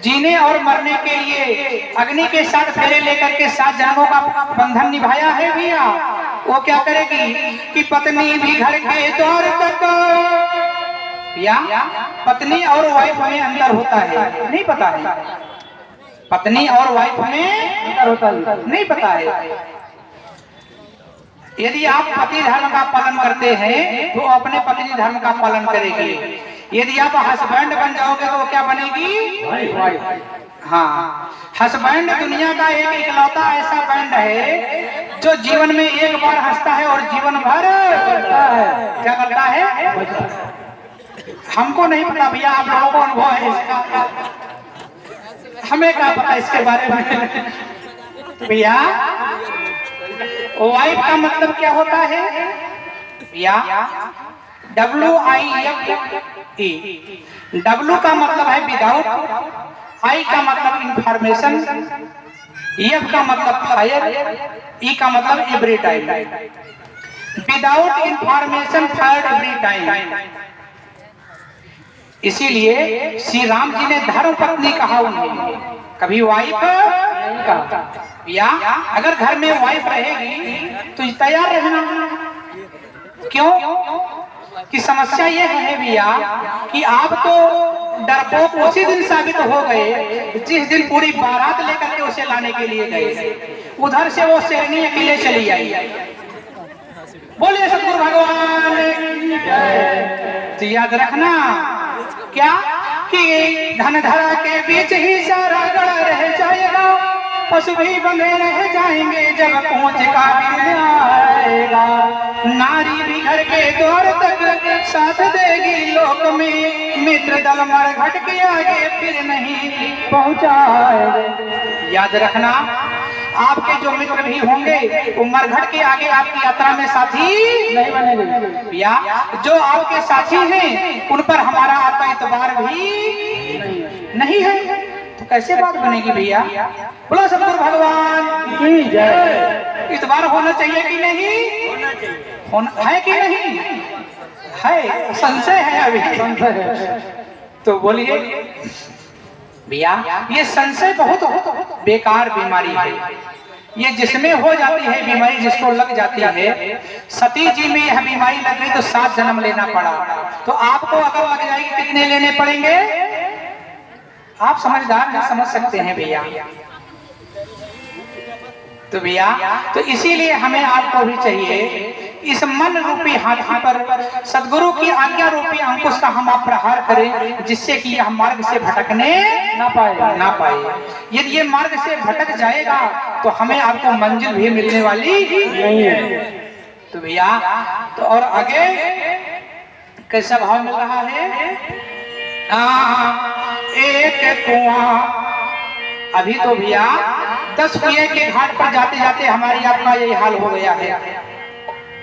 A: जीने और मरने के लिए अग्नि के साथ फेरे लेकर के 7 जन्मों का बंधन निभाया है भैया, वो क्या करेगी कि पत्नी भी घर के द्वार तक, या पत्नी और वाइफ में अंतर होता है नहीं पता है, पत्नी और वाइफ में अंतर होता है नहीं पता है। यदि आप पति धर्म का पालन करते हैं तो अपने पत्नी धर्म का पालन करेगी। यदि आप हस्बैंड बन जाओगे तो क्या बनेगी, वाइफ। हाँ, हस्बैंड दुनिया का एक इकलौता ऐसा बैंड है जो जीवन में एक बार हंसता है और जीवन भर करता है। क्या करता है? हमको नहीं पता भैया, आप लोगों को अनुभव है इसका, हमें क्या पता इसके बारे में। भैया वाइफ का मतलब क्या होता है भैया? WIFE। W का मतलब है विदाउट, I का मतलब इंफॉर्मेशन, F का मतलब फायर, E का मतलब every time. Without information fire every time. इसीलिए श्री राम जी ने धर्म पत्नी कहा उन्हें, कभी वाइफ नहीं कहा। या अगर घर में वाइफ रहेगी तो तैयार रहना। क्यों? कि समस्या ये है भैया कि आप तो डरपोक उसी दिन साबित हो गए जिस दिन पूरी बारात लेकर के उसे लाने के लिए गए। उधर से वो शेरनी अकेले चली आई। बोलिए सतगुरु भगवान। तो याद रखना क्या कि धनधारा के बीच ही सारा गड़ा रह जाएगा, पशु भी बंधे रह जाएंगे जब पहुंच का दिन आएगा। नारी भी घर के द्वार तक साथ देगी लोक में, मित्र दल मरघट के आगे फिर नहीं पहुंचाएगा। याद रखना आपके जो मित्र भी होंगे वो मरघट के आगे आपकी यात्रा में साथी नहीं बनेंगे। या जो आपके साथी हैं उन पर हमारा आपका इतबार भी नहीं है, तो कैसे बात बनेगी भैया? बोलो सतगुरु भगवान की जय। इतबार होना चाहिए कि नहीं? होना है कि नहीं है? संशय है अभी, संशय है। तो बोलिए भैया, ये संशय बहुत बेकार बीमारी है। ये जिसमें हो जाती है बीमारी, जिसको लग जाती है, सती जी में यह बीमारी लग गई तो 7 जन्म लेना पड़ा। तो आपको अगर लग जाएगी कितने लेने पड़ेंगे? आप समझदार हैं, समझ सकते हैं भैया। तो भैया तो इसीलिए हमें आपको भी चाहिए इस मन रूपी हाथी पर सदगुरु की आज्ञा रूपी अंकुश का हम आप प्रहार करें, जिससे कि यह मार्ग से भटकने ना पाए। यदि ये मार्ग से भटक जाएगा तो हमें आपको मंजिल भी मिलने वाली नहीं है। तो भैया तो और आगे कैसा भाव मिल रहा है? एक कुआं। अभी तो भैया 10 कुएं के घाट पर जाते जाते हमारी आपका यही हाल हो गया है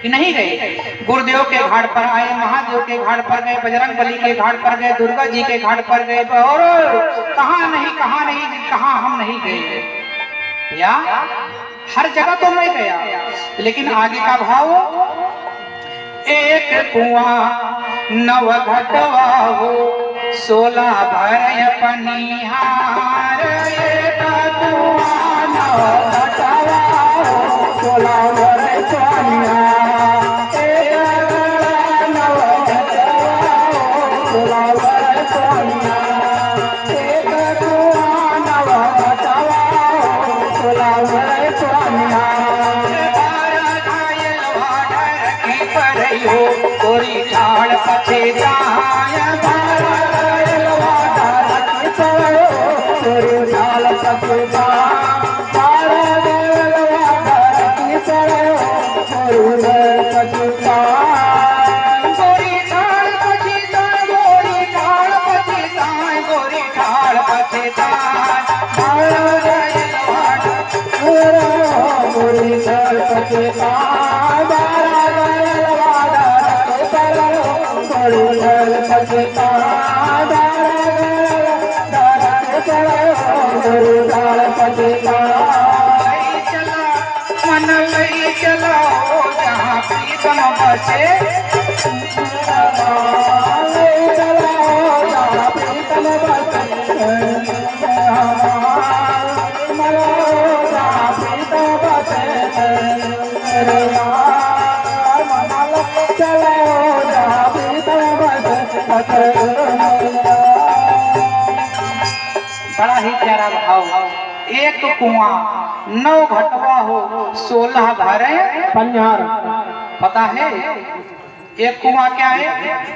A: कि नहीं गए। गुरुदेव के घाट पर आए, महादेव के घाट पर गए, बजरंग बली के घाट पर गए, दुर्गा जी के घाट पर गए, और कहाँ नहीं हम नहीं गए या हर जगह तो मैं गया, लेकिन आगे का भाव, एक कुआं 9 घटवा हो 16 भरय पनिहार। एक कुआं 9 घटवा हो 16 भरय पनिहार। एक 9 घटवा हो 16 भरय पनिहार। एक कुआं 9 घटवा हो 16 भरय पनिहार। गोरी ठाड़ पछे जाय गोरी ठाड़ पछे मन लई चलो जहाँ प्रीतम बसे, जहाँ प्रीतम बड़ा ही प्यारा भाव। एक कुआं 9 घटवा हो 16 भरय पनिहार। पता है एक कुआं क्या है?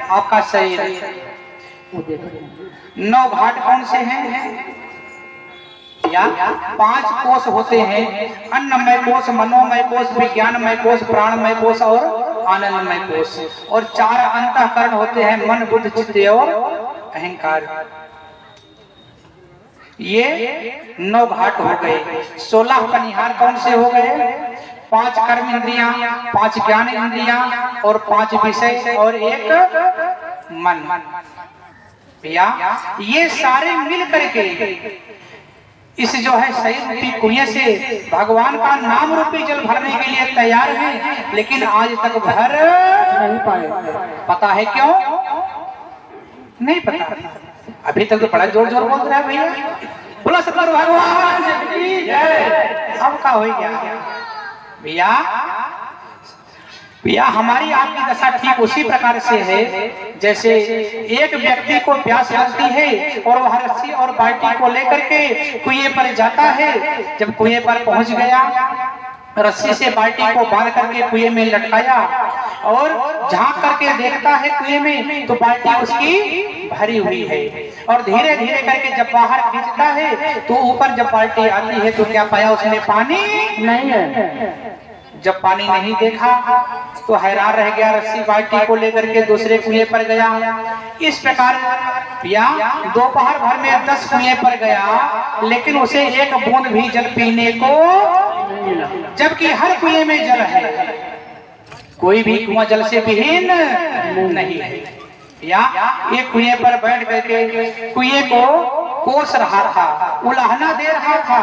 A: आपका शरीर। 9 घाट कौन से हैं? या 5 कोष होते हैं, अन्नमय कोष, मनोमय कोष, विज्ञानमय कोष, प्राणमय कोष और आनंदमय कोष। और 4 अंतःकरण होते हैं, मन, बुद्धि, चित्त और अहंकार। ये 9 घाट हो गए। 16 पनिहार कौन से हो गए? 5 कर्म इंद्रियां, 5 ज्ञान इंद्रियां और 5 विषय और 1 मन। भैया ये सारे मिल करके इस जो है शरीर रूपी कुएं से भगवान का नाम रूपी जल भरने के लिए तैयार है, लेकिन आज तक भर नहीं पाए। पता है क्यों? नहीं पता। अभी तक तो बड़ा जोर जोर बोल रहा है भैया, बोला सतगुरु भगवान की जय। अब का हो गया भैया? भैया हमारी आपकी दशा ठीक उसी प्रकार से है जैसे एक व्यक्ति को प्यास लगती है और वह रस्सी और बाल्टी को लेकर के कुएं पर जाता है। जब कुएं पर पहुंच गया, रस्सी से बाल्टी को बांध करके कुएं में लटकाया और झांक करके देखता है कुएं में तो बाल्टी उसकी भरी हुई है। और धीरे धीरे करके जब बाहर खींचता है तो ऊपर जब बाल्टी आती है तो क्या पाया उसने? पानी नहीं है। जब पानी नहीं देखा तो हैरान रह गया, रस्सी बाल्टी को लेकर के दूसरे कुएं पर गया। इस प्रकार भैया दोपहर भर में 10 कुएं पर गया, लेकिन उसे एक बूंद भी जल पीने को, जबकि हर कुएं में जल है, कोई भी कुआं जल से विहीन नहीं है। या एक कुएं पर बैठ करके कुएं को कोस रहा था, उलाहना दे रहा था।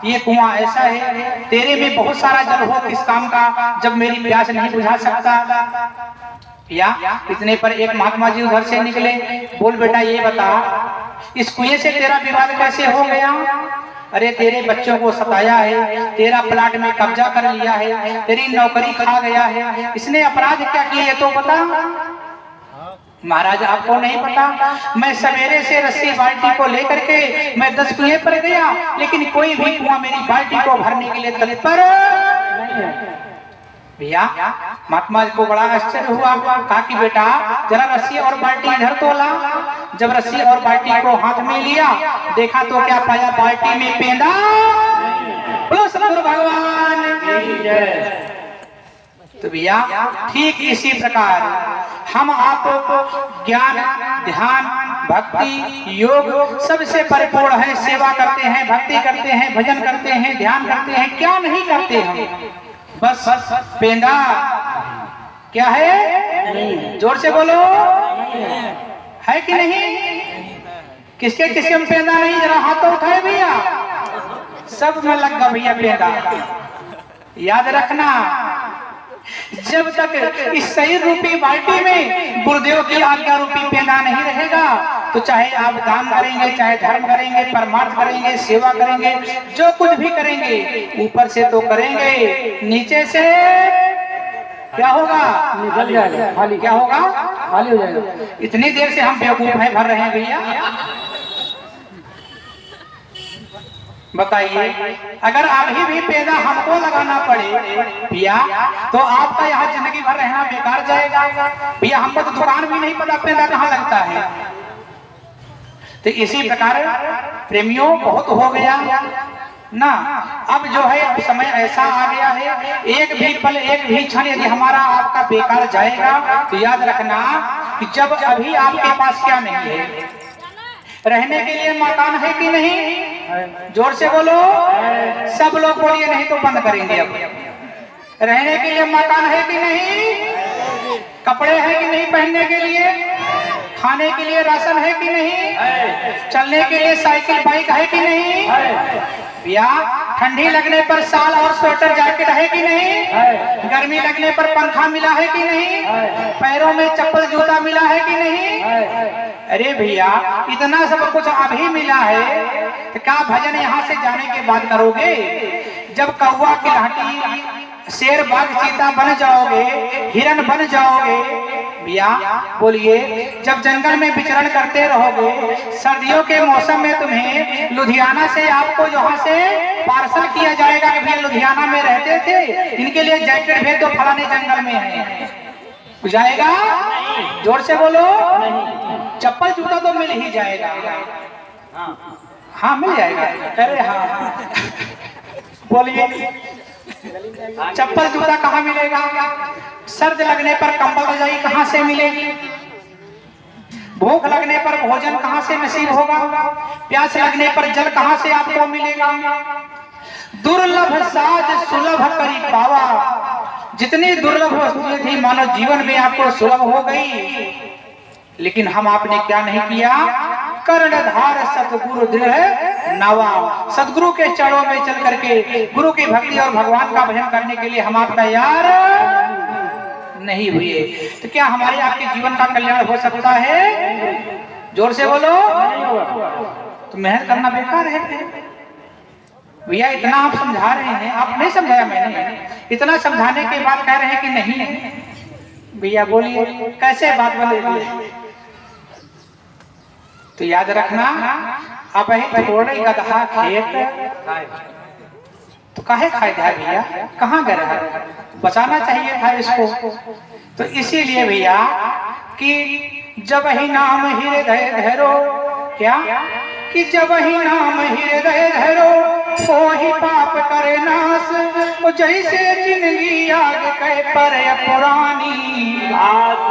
A: ये कुआं ऐसा है, तेरे में बहुत सारा जल हो किस काम का जब मेरी प्यास नहीं बुझा सकता। या इतने पर एक महात्मा जी उधर से निकले, बोल बेटा ये बता इस कुएं से तेरा विवाद कैसे हो गया? अरे तेरे बच्चों को सताया है, तेरा प्लाट में कब्जा कर लिया है, तेरी नौकरी खा गया है, इसने अपराध क्या किया ये तो बता। महाराज आपको नहीं पता, मैं सवेरे से रस्सी बाल्टी को लेकर के मैं 10 कुएं पर गया, लेकिन कोई भी कुआं मेरी बाल्टी को भरने के लिए तत्पर नहीं है। भैया महात्मा जी को बड़ा आश्चर्य हुआ, कहा कि बेटा जरा रस्सी और बाल्टी इधर तो ला। जब रस्सी और बाल्टी को हाथ में लिया, देखा तो क्या पाया? बाल्टी में पेंदा। बोलो सतगुरु भगवान की जय। तो भैया ठीक इसी प्रकार हम आपको ज्ञान, ध्यान, भक्ति योग सबसे परिपूर्ण है। सेवा करते हैं, भक्ति करते हैं, भजन करते हैं, ध्यान करते हैं, क्या नहीं करते हम? बस पेंदा क्या है? जोर से बोलो, है कि नहीं? किसके किसके में पेंदा नहीं? जरा हाथ तो उठाए भैया, सब में लग गया भैया पेंदा। याद रखना, जब तक इस शरीर रूपी बाल्टी में गुरुदेव की आज्ञा रूपी पेंदा नहीं रहेगा, तो चाहे आप दान करेंगे, चाहे धर्म करेंगे, परमार्थ करेंगे, सेवा करेंगे, जो कुछ भी करेंगे, ऊपर से तो करेंगे, नीचे से क्या होगा? निकल जाएगा, खाली। क्या होगा? खाली हो जाएगा। इतनी देर से हम बेवकूफ है भर रहे हैं भैया। बताइए, अगर अभी भी पैदा हमको लगाना पड़े भैया, तो आपका यहाँ जिंदगी भर रहना बेकार जाएगा भैया। हमको तो दुकान भी नहीं पता पैदा कहाँ लगता है। तो इसी प्रकार प्रेमियों बहुत हो गया ना। अब जो है, अब समय ऐसा आ गया है, एक भी पल, एक भी क्षण यदि हमारा आपका बेकार जाएगा, तो याद रखना कि जब अभी आपके पास क्या नहीं है, रहने के लिए मकान है कि नहीं? जोर से बोलो, सब लोग बोलिए, नहीं तो बंद करेंगे। अब रहने के लिए मकान है कि नहीं? कपड़े हैं कि नहीं पहनने के लिए? खाने के लिए राशन है कि नहीं? चलने के लिए साइकिल बाइक है कि नहीं? या ठंडी लगने पर साल और स्वेटर जैकेट है कि नहीं? गर्मी लगने पर पंखा मिला है कि नहीं? पैरों में चप्पल जूता मिला है कि नहीं? अरे भैया, इतना सब कुछ अभी मिला है, तो क्या भजन यहाँ से जाने के बाद करोगे? जब कौवा की लाठी, शेर बाघ चीता बन जाओगे, हिरन बन जाओगे भैया, बोलिए, जब जंगल में विचरण करते रहोगे, सर्दियों के मौसम में तुम्हें लुधियाना से आपको यहाँ से पार्सल किया जाएगा कि भैया लुधियाना में रहते थे, इनके लिए जैकेट भेज दो, फलाने जंगल में है, जाएगा? जोर से बोलो। चप्पल जूता तो मिल ही जाएगा। हाँ, मिल जाएगा। अरे हाँ, बोलिए, चप्पल जूता कहाँ मिलेगा? सर्द लगने पर कंबल रजाई कहाँ से मिलेगी? भूख लगने पर भोजन कहाँ से नसीब होगा? प्यास लगने पर जल कहाँ से आपको मिलेगा? दुर्लभ साज सुलभ करी पावा, जितनी दुर्लभ वस्तुएं थी मानव जीवन में आपको सुलभ हो गई, लेकिन हम आपने क्या नहीं किया? कर्णधार सतगुरु दृढ़ नवा, सतगुरु के चरणों में चल करके गुरु की भक्ति और भगवान का भजन करने के लिए हम आप तैयार नहीं हुए। तो क्या हमारे आपके जीवन का कल्याण हो सकता है? जोर से बोलो। तो मेहनत करना बेकार है भैया। इतना आप समझा रहे हैं, आप नहीं समझाया मैंने, इतना समझाने के बाद कह रहे हैं कि नहीं भैया। बोलिए, कैसे बात बनेगी? तो याद रखना, अब ही थोड़े गधा खेत तो काहे खाए था भैया? कहाँ गया? बचाना चाहिए था इसको। तो इसीलिए भैया कि जब ही नाम हृदय धरो, क्या कि जब ही नाम हृदय धरो, वो ही पाप करे नाश, वो जैसे जिंदगी आग कह पर पुरानी घास।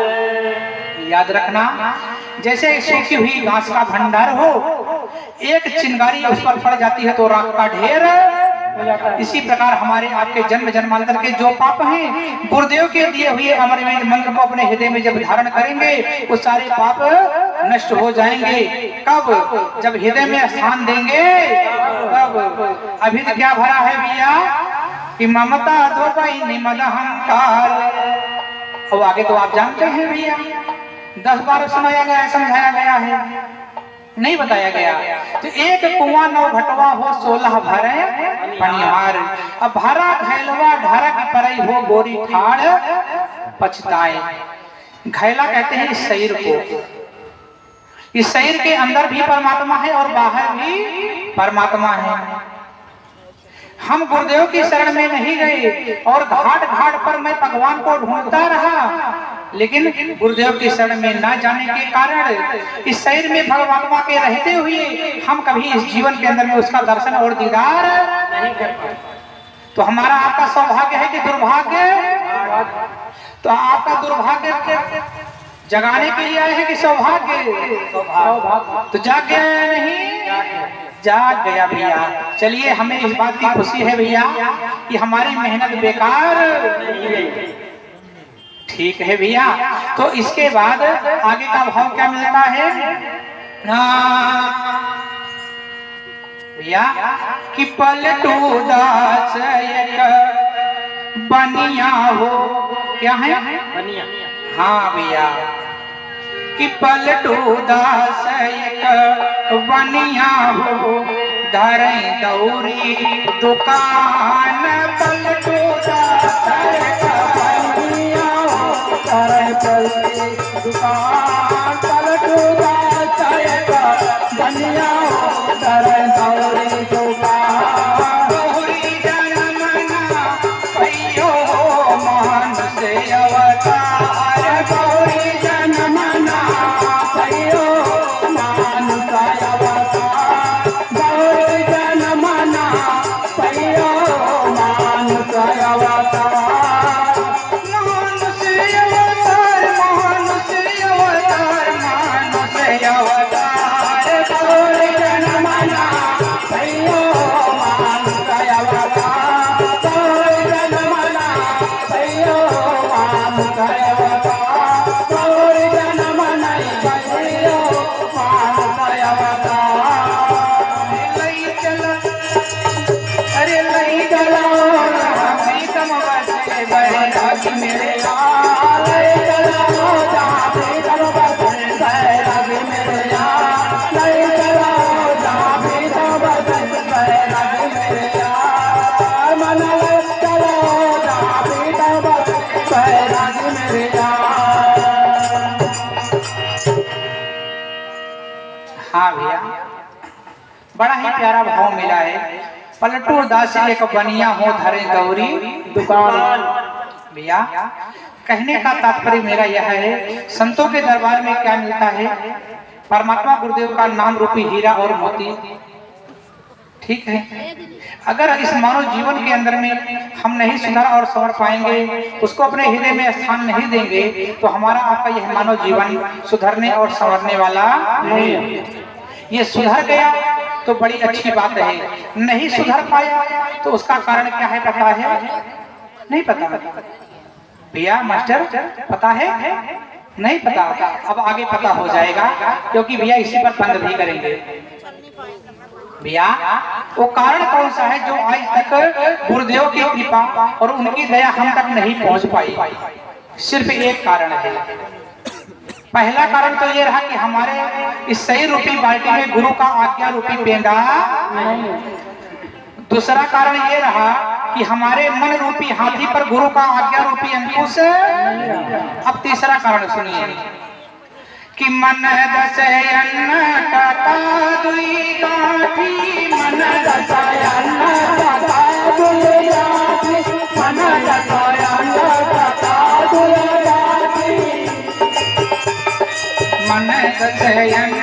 A: याद रखना, जैसे सूखी हुई घास का भंडार हो, एक चिंगारी उस पर पड़ जाती है तो राख का ढेर हो जाता है। इसी प्रकार हमारे आपके जन्म जन्मांतर के जो पाप हैं, गुरुदेव के दिए हुए अमरवेद मंत्र को अपने हृदय में जब धारण करेंगे, वो सारे पाप नष्ट हो जाएंगे। कब? जब हृदय में स्थान देंगे तब। अभी तो क्या भरा है भैया कि ममता दो भाई मद अहंकार। अब आगे तो आप जानते हैं भैया, 10 बार सुनाया गया, समझाया गया है, नहीं बताया गया। तो एक कुआं 9 घटवा हो 16 भरे पनिहार। अब भरा घैलवा ढरक परई हो गोरी ठाड़ पछताए। घैला कहते हैं इस शरीर को। इस शरीर के अंदर भी परमात्मा है और बाहर भी परमात्मा है। हम गुरुदेव की शरण में नहीं गए और घाट घाट पर मैं भगवान को ढूंढता रहा, लेकिन गुरुदेव की शरण में ना जाने के कारण इस शरीर में परमात्मा के रहते हुए हम कभी इस जीवन के अंदर में उसका दर्शन और दीदार नहीं कर पाए। तो हमारा आपका सौभाग्य है कि दुर्भाग्य? तो आपका दुर्भाग्य जगाने के लिए आए हैं कि सौभाग्य? तो जाग गया नहीं? जाग गया भैया। चलिए, हमें इस बात की खुशी है भैया कि हमारी मेहनत बेकार। ठीक है भैया। तो इसके बाद आगे का भाव क्या मिलता है भैया कि पलटू दास एक बनिया हो। क्या है? बनिया। हाँ भैया कि पलटू दास एक बनिया हो, धरे दौरी दुकान। पलटू दास एक बनिया हो, धरे दौरी दुकान। पलटू दास एक बनिया हो, धरे दौरी दुकान। गौरी जनमना भैयो मानुष अवतार। गौरी जनमना भैयो मानुष अवतार। गौरी जनमना भैयो मानुष अवतार। मानुष अवतार, मानुष अवतार, मानुष अवतार। गौरी जनमना भैयो मानुष अवतार। गौरी जनमना भैयो मानुष अवतार। गौरी जनमना भैयो मानुष अवतार। लई चला, अरे लई चला प्रीतम बसे बैरागी मेरे यार। लई चला प्रीतम बसे बैरागी मेरे यार। लई चला प्रीतम बसे बैरागी मेरे यार। मन चलो प्रीतम बसे बैरागी मेरे यार। हाँ भैया, बड़ा ही प्यारा भाव मिला है। पलटू दास एक बनिया हो, धरे दौरी दुकान। भैया, कहने का तात्पर्य मेरा यह है, संतों के दरबार में क्या मिलता है? परमात्मा गुरुदेव का नाम रूपी हीरा और मोती। ठीक है, अगर इस मानव जीवन के अंदर में हम नहीं सुधर और संवर पाएंगे, उसको अपने हृदय में स्थान नहीं देंगे, तो हमारा आपका यह मानव जीवन सुधरने और संवरने वाला नहीं है। ये सुधर गया तो बड़ी अच्छी बात है, नहीं सुधर पाया तो उसका कारण क्या है पता है? नहीं पता भैया। मास्टर पता है? नहीं पता। अब आगे पता हो जाएगा, क्योंकि भैया इसी पर बंद भी करेंगे। भैया, वो कारण कौन सा है जो आज तक गुरुदेव की कृपा और उनकी दया हम तक नहीं पहुंच पाई? सिर्फ एक कारण है। पहला कारण तो ये रहा कि हमारे इस सही रूपी बाल्टी में गुरु का आज्ञा रूपी पेंडा नहीं। दूसरा कारण ये रहा कि हमारे मन रूपी हाथी पर गुरु का आज्ञा रूपी अंकुश। अब तीसरा कारण सुनिए कि मन दशयन कथा दुई गाठी। मन दशयन कथा दुई गाठी। मन दशयन कथा दुई गाठी। मन दशयन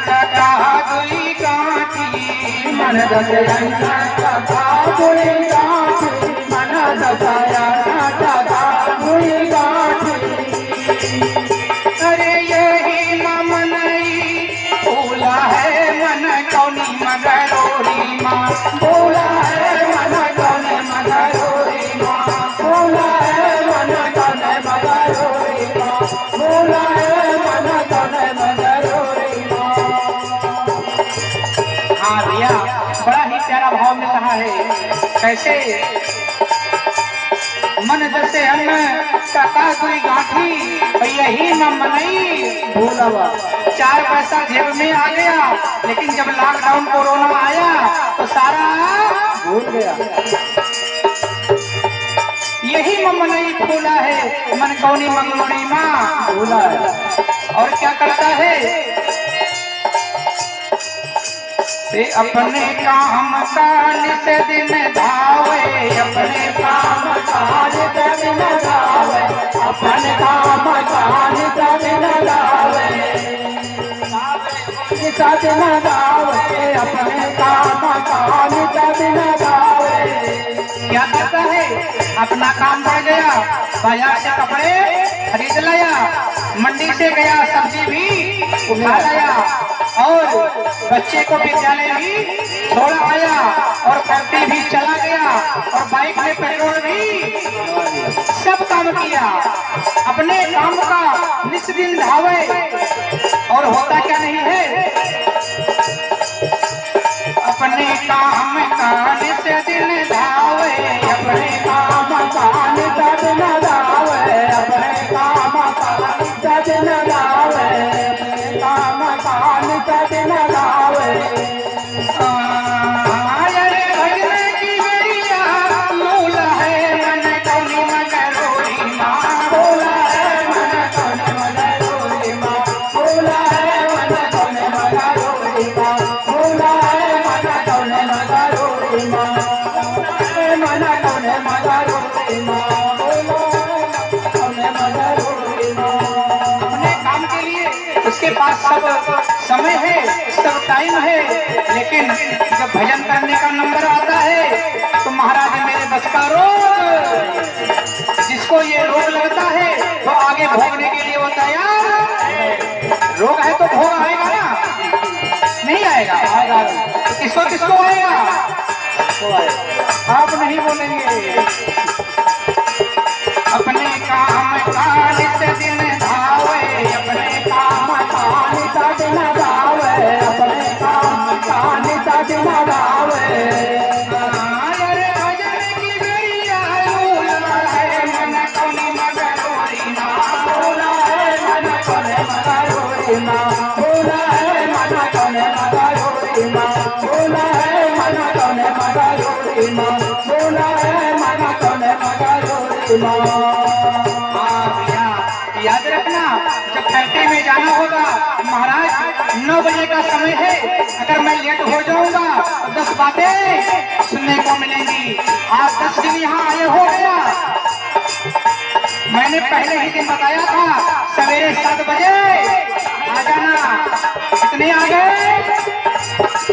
A: कथा दुई गाठी। मन दशयन कथा दुई गाठी। मन दशयन कथा दुई गाठी। अरे यही मनई बोला है मन कौनी मगरोरी माँ। बोला है मन कौनी मगरोरी माँ। बोला है मन कौनी मगरोरी माँ। बोला है मन कौनी मगरोरी माँ। हाँ भैया, बड़ा ही प्यारा भाव मिल रहा है। कैसे? मन जैसे हम कथा दुई गाठी, यही न मनई भूलवा। 4 पैसा जेब में आ गया, लेकिन जब लॉकडाउन कोरोना आया तो सारा भूल गया। यही मनई भूला है, मन कौनी मंगलोनी माँ भूला है। और क्या करता है? से अपने काम काज से दिन धावे। अपने काम काज से दिन धावे। अपने काम काज से दिन धावे। दिन धावे। अपने काम काज से दिन धावे। क्या करता है? अपना काम बढ़ गया, बाजार से कपड़े खरीद लाया, मंडी से गया सब्जी भी उठा लाया और बच्चे को विद्यालय भी छोड़ आया और फैक्ट्री भी चला गया और बाइक में पेट्रोल भी सब काम किया। अपने काम का नित्य दिन धावे और होता क्या नहीं है, अपने काम का नित्य दिन धावे, अपने काम का नित्य दिन धावे, अपने काम का नित्य दिन धावे, काम का नित्य दिन धावे। उसके पास सब समय है, सब टाइम है, लेकिन जब भजन करने का नंबर आता है तो महाराज मेरे बस का रोग, जिसको ये रोग लगता है तो आगे भोगने के लिए वो तैयार। रोग है तो भोग आएगा ना, नहीं आएगा? तो किसको किसको आएगा? आप नहीं बोलेंगे। अपने काम का नित्य दिन धावे, अपने काम का नित्य दिन धावे, अपने काम का नित्य दिन धावे। अरे भजन की बेरिया लूला है, मन कोनी मगरोरी ना, बोला है मन कोने मगरोरी ना, बोला है मन कोने मगरोरी ना, बोला है मन कोने मगरोरी ना, बोला है मन कोने मगरोरी ना। याद रखना, जब फैक्ट्री में जाना होगा महाराज 9 बजे का समय है, अगर मैं लेट हो जाऊंगा तो 10 बातें सुनने को मिलेंगी। आज 10 दिन यहाँ आए हो गया, मैंने पहले ही दिन बताया था सवेरे 7 बजे आ जाना, कितने आ गए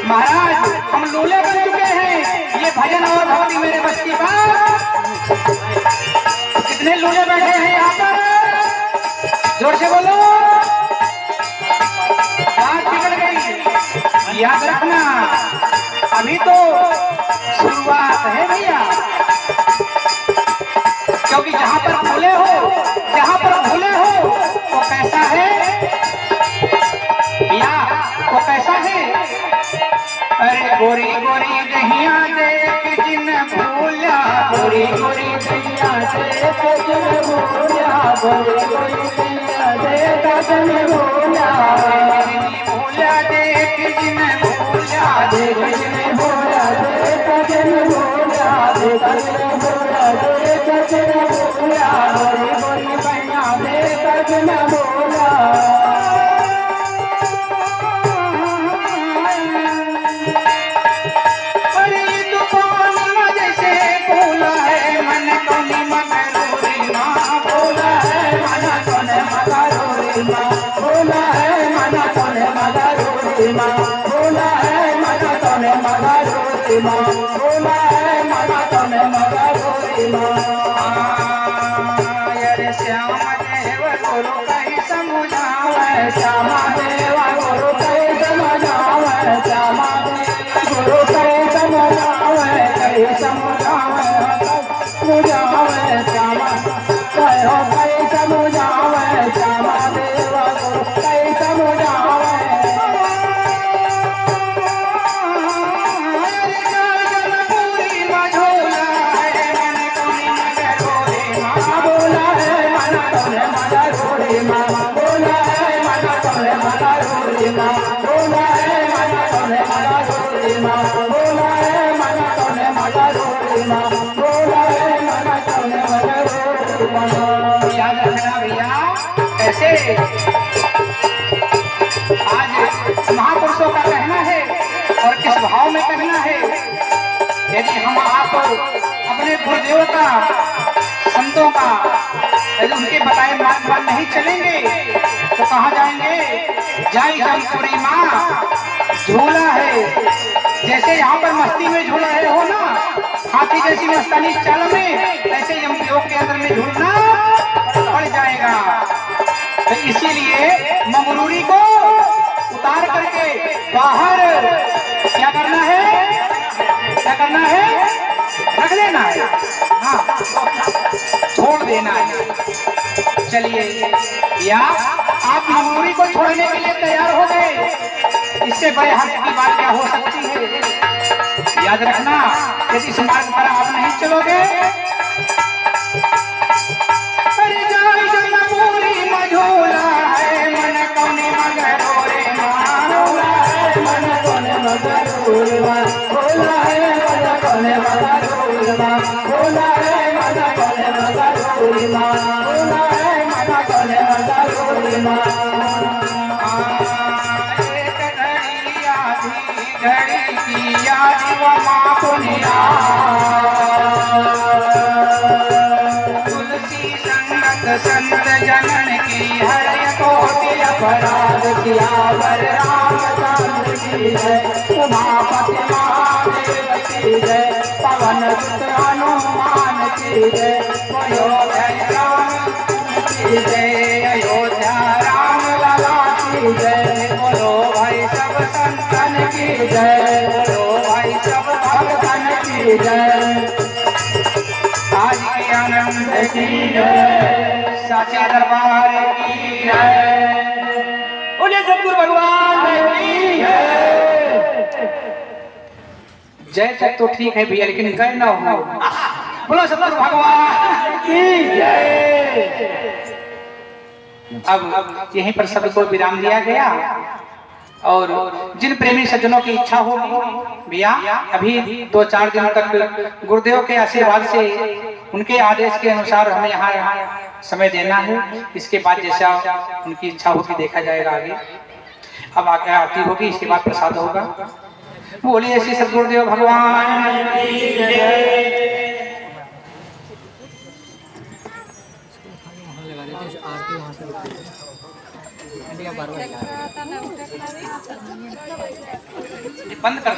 A: महाराज? हम लूले बन चुके हैं, ये भजन और भक्ति मेरे बस की बात। कितने लूले बैठे हैं यहाँ पर? जोर से बोलो, बात बिगड़ गई। याद रखना, अभी तो शुरुआत है भैया, क्योंकि जहां पर भूले हो, जहां पर भूले हो वो कैसा है भैया, वो कैसा है? अरे गोरी गोरी दहिया देख जिन भूला, गोरी गोरी दहिया देख जिन भूला, गोरी गोरी दहिया देख जिन भूला, भूला देख जिन भूला, देख जिन भूला, देख जिन भूला, देख जिन भूला, देख जिन भूला, गोरी गोरी दहिया देख जिन भूला। बोला है मना तोने मगरोरी माँ, बोला है मना तोने मगरोरी माँ, बोला है मना तोने मगरोरी माँ। अरे श्याम देव गुरु कहीं समझावे, श्याम देव गुरु कहीं समझावे, श्याम देव गुरु कहीं समझावे, कहीं समझावे समझावे, श्याम कहो कहीं समझावे, श्याम देव गुरु कहीं समझावे। पूरी मझोला है मन कोनी मगरोरी माँ, बोला है मन कोने मगरोरी माँ, बोला है मन कोने मगरोरी माँ, बोला है मन कोने मगरोरी माँ, बोला है मन कोने मगरोरी माँ, बोला है मन कोने मगरोरी माँ। याद रखना भैया, ऐसे आज महापुरुषों का कहना है और किस भाव में कहना है। यदि हम आप अपने गुरुदेव का, संतों का, यदि उनके बताए मार्ग पर नहीं चलेंगे तो कहाँ जाएंगे? जाई जमपुरी माँ झूला है, जैसे यहाँ पर मस्ती में झूल रहे हो ना, हाथी जैसी मस्तानी चाल में ऐसे यमयोग के अंदर में ढूंढना पड़ जाएगा। तो इसीलिए मंगरूरी को उतार करके बाहर क्या करना है, क्या करना है, रख देना है, हाँ छोड़ देना है। चलिए या आप मंगरूरी को छोड़ने के लिए तैयार हो गए, इससे बड़े हर्ष की बात क्या हो सकती है। याद रखना यदि इस मार्ग पर आप नहीं चलोगे, अरे जाई जनपुरी मझोला है मन कोने मगरोरे मानोला है मन कोने मगरोरे मानोला है मन कोने मगरोरे मानोला है मन कोने मगरोरे मानोला है मन कोने मगरोरे घड़ी की याद वो माँ पुनिया तुलसी संगत संत जनन की हर कोटि अपराध किया वर रामचंद्र की जय उमापति महादेव की जय पवन सुत हनुमान की जय अयोध्या राम की जय अयोध्या राम लला की जय बोलो भाई सब संतन की जय बोलो भाई सब भगतन की जय आज के आनंद की जय साचा दरबार की जय बोले सतगुरु भगवान की जय। तक तो ठीक है भैया लेकिन गए ना हो। बोलो सतगुरु भगवान की जय। अब यहीं पर सबको विराम दिया गया और जिन प्रेमी सज्जनों की इच्छा होगी भैया अभी 2-4 दिन तक गुरुदेव के आशीर्वाद से उनके आदेश के अनुसार हमें यहाँ समय देना है। इसके बाद जैसा उनकी इच्छा होगी देखा जाएगा आगे। अब आगे आरती होगी, इसके बाद प्रसाद होगा। बोलिए श्री सद्गुरुदेव भगवान की जय। बंद कर।